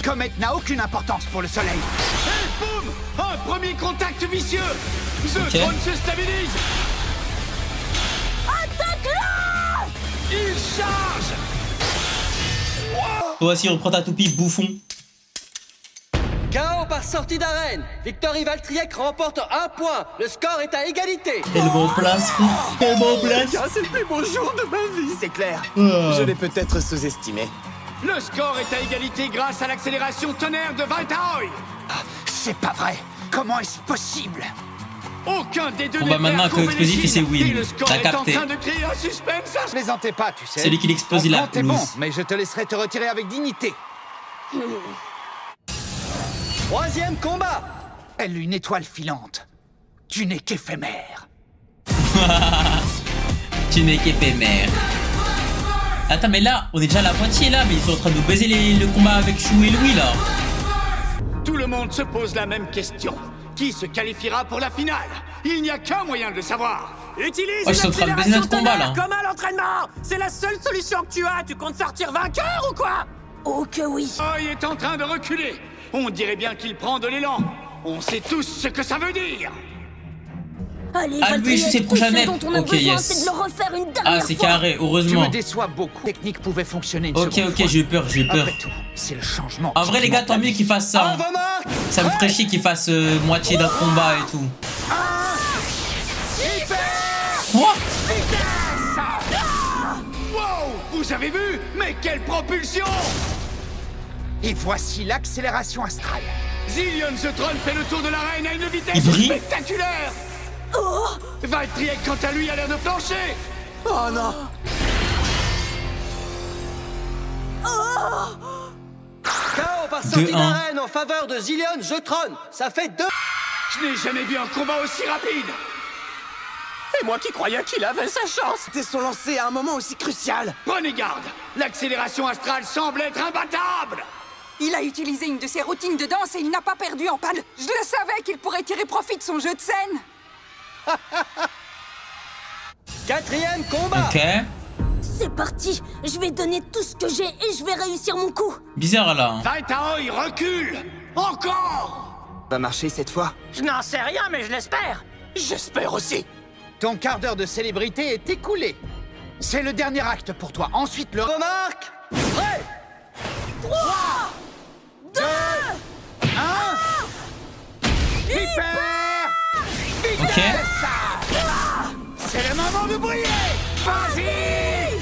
Comet n'a aucune importance pour le soleil. Et boum! Un premier contact vicieux! The Ok. Throne se stabilise! Attaque-le! Il charge! Toi aussi, reprends ta toupie, bouffon. KO par sortie d'arène. Victory Valtriek remporte un point. Le score est à égalité. Tellement place, frère. Tellement place. C'est le plus beau jour de ma vie. C'est clair. Ah. Je l'ai peut-être sous-estimé. Le score est à égalité grâce à l'accélération tonnerre de Valtaoy! C'est pas vrai. Comment est-ce possible? Aucun des deux Bon, bah, n'est maintenant, prêt à un coup couper explosif, les et c'est cibles. win. Et le score T'as est capté. en train de créer un suspense. Plaisantez pas, tu sais. Celui qui l'explose, il a Ton compte est bon, loose. mais je te laisserai te retirer avec dignité. Troisième combat. Elle, une étoile filante. Tu n'es qu'éphémère. Tu n'es qu'éphémère. Attends, mais là, on est déjà à la moitié là, mais ils sont en train de nous baiser le combat avec Chou et Louis là. Tout le monde se pose la même question. Qui se qualifiera pour la finale? Il n'y a qu'un moyen de le savoir. Utilise je suis en train de baiser notre combat là. comme à l'entraînement. C'est la seule solution que tu as. Tu comptes sortir vainqueur ou quoi? Oh que oui. Il est en train de reculer. On dirait bien qu'il prend de l'élan. On sait tous ce que ça veut dire. Allez, Louis, je sais le prochain net. dont on a Ok, besoin, yes. c'est de le refaire une dernière Ah, c'est fois. carré, Tu heureusement. me déçois beaucoup. La technique pouvait fonctionner une Ok, seconde ok, fois. j'ai eu peur, j'ai eu peur. Après tout, c'est le changement. En vrai, les gars, tant mieux qu'ils fassent ça. hein. Ça me ferait chier qu'ils fassent moitié d'un combat et tout. Quoi? Wow! Vous avez vu? Mais quelle propulsion! Et voici l'accélération astrale. Zillion the Tron fait le tour de l'arène à une vitesse Il brille. spectaculaire! Valtryek, quant à lui, a l'air de plancher! Oh non. KO par sortie 2-1. d'arène en faveur de Zillion the Tron. Ça fait 2. Je n'ai jamais vu un combat aussi rapide! Et moi qui croyais qu'il avait sa chance. C'était son lancer à un moment aussi crucial. Prenez garde! L'accélération astrale semble être imbattable! Il a utilisé une de ses routines de danse et il n'a pas perdu en panne. Je le savais qu'il pourrait tirer profit de son jeu de scène. 4e combat. Ok. C'est parti. Je vais donner tout ce que j'ai et je vais réussir mon coup. Bizarre là. Vaitaoi recule! Encore! Va marcher cette fois? Je n'en sais rien, mais je l'espère. J'espère aussi. Ton quart d'heure de célébrité est écoulé. C'est le dernier acte pour toi. Ensuite, le... Remarque. Prêt. 3, 2, 1... Hyper! Ok. C'est le moment de briller! Vas-y!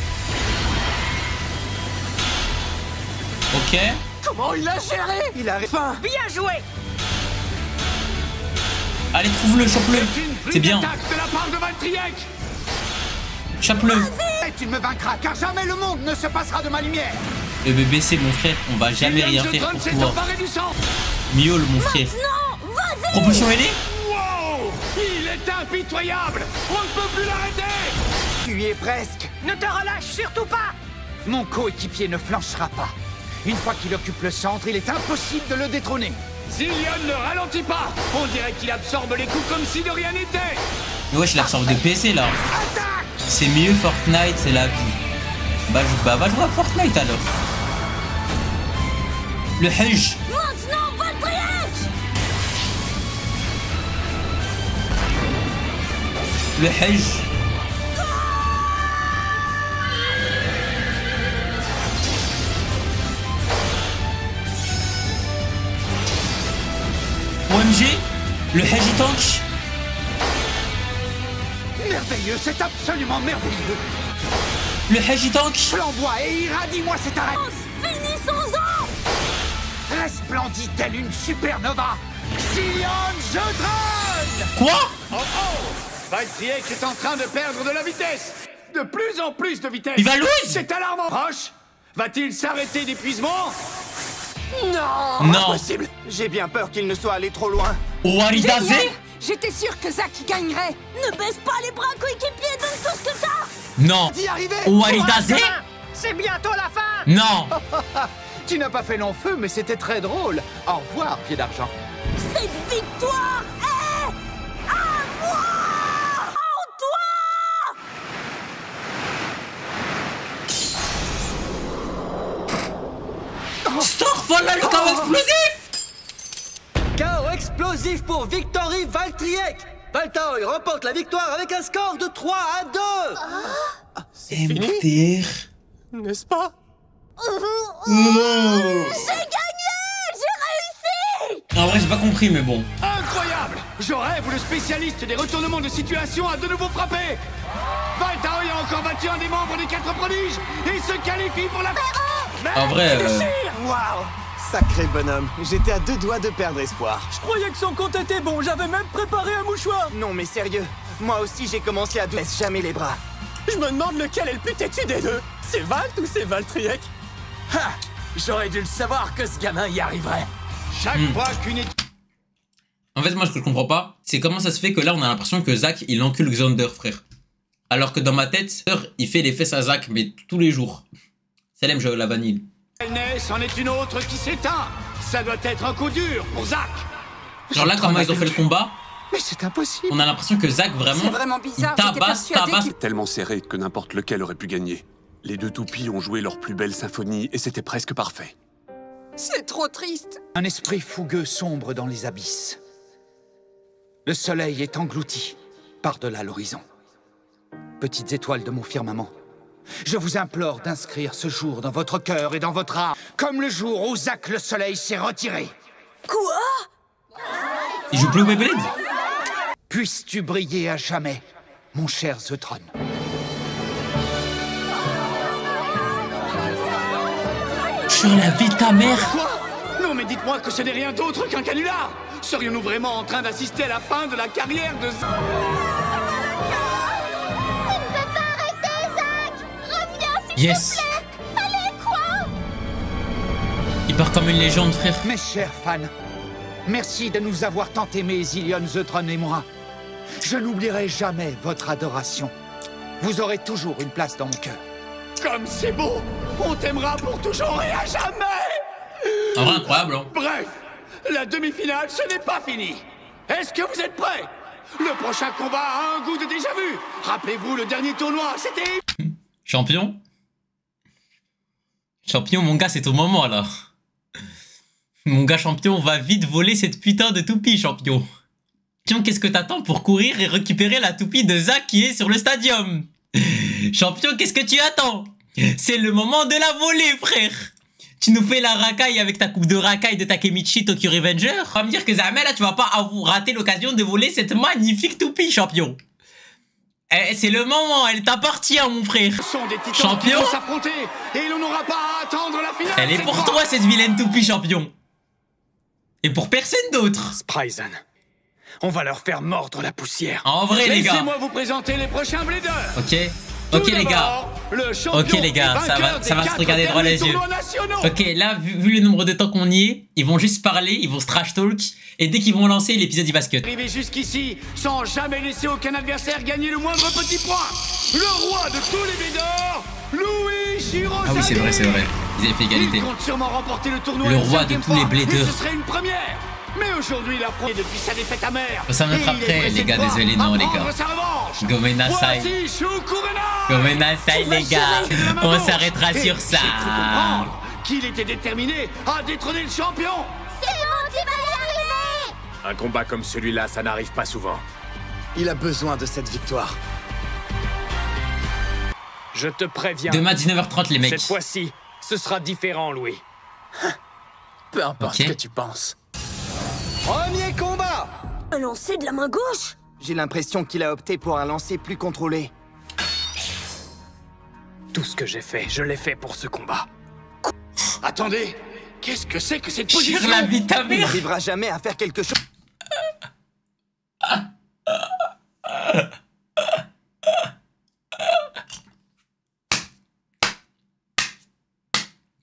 Ok. Comment il a géré? Il a faim. Bien joué. Allez, trouve-le, chope-le. C'est bien. Attaque de la part de Valtryek! Chope-le. Et tu ne me vaincras, car jamais le monde ne se passera de ma lumière. Le bébé, c'est mon frère. On va jamais rien Zillion the faire Tron pour s'est toi. emparé du sang! Miaule, mon frère. non, vas-y. Propulsion ailée. Wow! Il est impitoyable! On ne peut plus l'arrêter! Tu y es presque. Ne te relâche surtout pas. Mon coéquipier ne flanchera pas. Une fois qu'il occupe le centre, il est impossible de le détrôner. Zillion ne ralentit pas! On dirait qu'il absorbe les coups comme si de rien n'était! Mais wesh, il absorbe des PC là. C'est mieux Fortnite, c'est la vie. Bah, va jouer à Fortnite alors. Le Hajj. Maintenant, Valtryek. Le Hajj. OMG. Le Hajj tank. Merveilleux, c'est absolument merveilleux. Le Hajj tank. Flamboie et irradie-moi cette arène. Finissons-en. Resplendit telle une supernova. Zillion the Tron. Quoi? Oh oh! Valtryek est en train de perdre de la vitesse! De plus en plus de vitesse! Il va lose! C'est alarmant! Proche! Va-t-il s'arrêter d'épuisement? Non! Non. Impossible. J'ai bien peur qu'il ne soit allé trop loin. Waridazé. Génial. J'étais sûre que Zack gagnerait. Ne baisse pas les bras, coéquipier. Donne tout ce que t'as. Non. D'y arriver. Waridazé. C'est bientôt la fin. Non. Tu n'as pas fait long feu, mais c'était très drôle. Au revoir, pied d'argent. Cette victoire est à moi. En toi. Stop, voilà le chaos explosif. KO explosif pour Victory Valtryek. Valtryek remporte la victoire avec un score de 3-2. MDR. N'est-ce pas? J'ai gagné. J'ai réussi. En vrai, j'ai pas compris, mais bon. Incroyable! Je rêve où le spécialiste des retournements de situation a de nouveau frappé! Vaitaoi a encore battu un des membres des 4 prodiges et se qualifie pour la... En vrai, Waouh! Sacré bonhomme. J'étais à 2 doigts de perdre espoir. Je croyais que son compte était bon, j'avais même préparé un mouchoir. Non mais sérieux, moi aussi j'ai commencé à douter. Laisse jamais les bras. Je me demande lequel est le plus têtu des deux. C'est Valt ou c'est Valtryek? J'aurais dû le savoir que ce gamin y arriverait. Chaque fois qu'une équipe... En fait, moi, ce que je comprends pas, c'est comment ça se fait que là, on a l'impression que Zack, il encule Xander, frère. Alors que dans ma tête, il fait les fesses à Zack, mais tous les jours. Salem, je la vanille. Elle naît, c'en est une autre qui s'éteint. Ça doit être un coup dur pour Zack. Genre là, comment ils ont fait le combat, mais c'est impossible. On a l'impression que Zack, vraiment bizarre, il tabasse. Tellement serré que n'importe lequel aurait pu gagner. Les deux toupies ont joué leur plus belle symphonie et c'était presque parfait. C'est trop triste. Un esprit fougueux sombre dans les abysses. Le soleil est englouti par-delà l'horizon. Petites étoiles de mon firmament, je vous implore d'inscrire ce jour dans votre cœur et dans votre âme, comme le jour où Zack le soleil s'est retiré. Quoi? Il joue plus au Beyblade? Puisses-tu briller à jamais, mon cher Zeutron. Sur la vie de ta mère. Quoi? Non mais dites-moi que ce n'est rien d'autre qu'un canular. Serions-nous vraiment en train d'assister à la fin de la carrière de Zack? Tu ne peux pas arrêter, Zack! Reviens, s'il Yes. te plaît! Allez, quoi? Il part comme une légende, frère. Mes chers fans, merci de nous avoir tant aimés, Zillion, Zeutron et moi. Je n'oublierai jamais votre adoration. Vous aurez toujours une place dans mon cœur. Comme c'est beau! On t'aimera pour toujours et à jamais! En vrai, incroyable, hein. Bref, la demi-finale, ce n'est pas fini. Est-ce que vous êtes prêts? Le prochain combat a un goût de déjà-vu. Rappelez-vous, le dernier tournoi, c'était... Champion? Champion, mon gars, c'est ton moment, là. Mon gars champion, va vite voler cette putain de toupie, champion. Champion, qu'est-ce que t'attends pour courir et récupérer la toupie de Zack qui est sur le stadium? Champion, qu'est-ce que tu attends? C'est le moment de la voler, frère. Tu nous fais la racaille avec ta coupe de racaille de Takemichi Tokyo Revenger. Tu vas me dire que Zamel, là, tu vas pas rater l'occasion de voler cette magnifique toupie, champion. C'est le moment, elle t'appartient, mon frère. Champion, et l'on n'aura pas à attendre la finale. Elle est pour toi, cette vilaine toupie, champion. Et pour personne d'autre. Spryzen, on va leur faire mordre la poussière. En vrai, les gars. Laissez-moi vous présenter les prochains bladers. Ok. Ok les gars, ça va se regarder droit les yeux. Ok, là, vu le nombre de temps qu'on y est, ils vont juste parler, ils vont se trash talk, et dès qu'ils vont lancer, l'épisode il va se cut. Arrivé jusqu'ici, sans jamais laisser aucun adversaire gagner le moindre petit point. Le roi de tous les bladers, Louis Hirosaki. Ah oui, c'est vrai, ils avaient fait égalité. Il compte sûrement remporter le tournoi. Le roi de tous les bladers. Ce serait une première. Mais aujourd'hui, il a prouvé depuis sa défaite amère. Ça me après, les gars, désolé, non, les gars. Gomenasai. Gomenasai, les gars. On s'arrêtera sur ça. Qu'il était déterminé à détrôner le champion. C'est bon, tu vas y arriver. Un combat comme celui-là, ça n'arrive pas souvent. Il a besoin de cette victoire. Je te préviens. Demain 19h30, les mecs. Cette fois-ci, ce sera différent, Louis. Peu importe ce que tu penses. Premier combat! Un lancer de la main gauche? J'ai l'impression qu'il a opté pour un lancer plus contrôlé. Tout ce que j'ai fait, je l'ai fait pour ce combat. Attendez, qu'est-ce que c'est que cette position? Sur la vie de ta Il mère. n'arrivera jamais à faire quelque chose.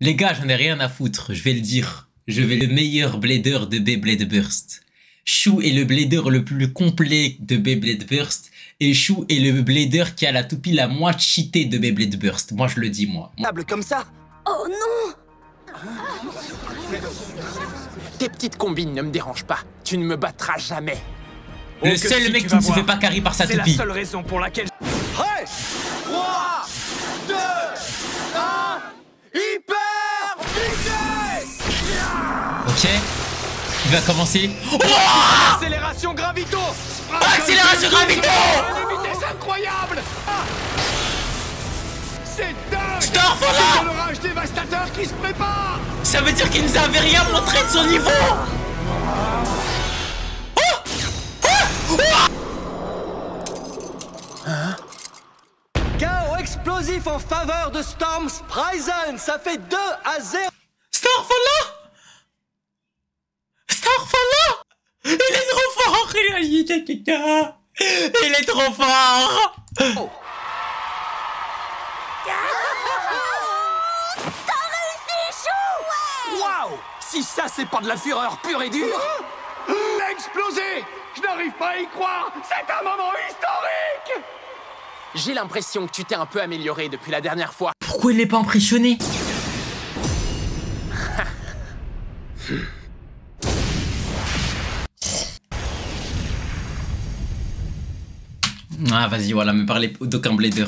Les gars, j'en ai rien à foutre, je vais le dire. Je vais le meilleur blader de Beyblade Burst. Chou est le blader le plus complet de Beyblade Burst. Et Chou est le blader qui a la toupie la moins cheatée de Beyblade Burst. Moi, je le dis, moi. Table comme ça. Oh non! Tes petites combines ne me dérangent pas. Tu ne me battras jamais. Le seul mec qui ne se fait pas carry par sa toupie. C'est la seule raison pour laquelle... Prêt 3, 2, 1... Hyper vitesse! Ok. Il va commencer. Oh, Accélération gravito! accélération gravito! Une vitesse incroyable! C'est dingue! Starfall! C'est un orage dévastateur qui se prépare! Ça veut dire qu'il nous avait rien montré de son niveau! Chaos explosif en faveur de Storm Spryzen! Ça fait 2-0! Starfall! Starfall! Il est trop fort! Il est trop fort! Oh. T'as réussi, Chou! Ouais! Waouh! Si ça, c'est pas de la fureur pure et dure! explosé! Je n'arrive pas à y croire! C'est un moment historique! J'ai l'impression que tu t'es un peu amélioré depuis la dernière fois. Pourquoi il l'est pas impressionné? Ah vas-y, voilà, me parlez d'aucun blader.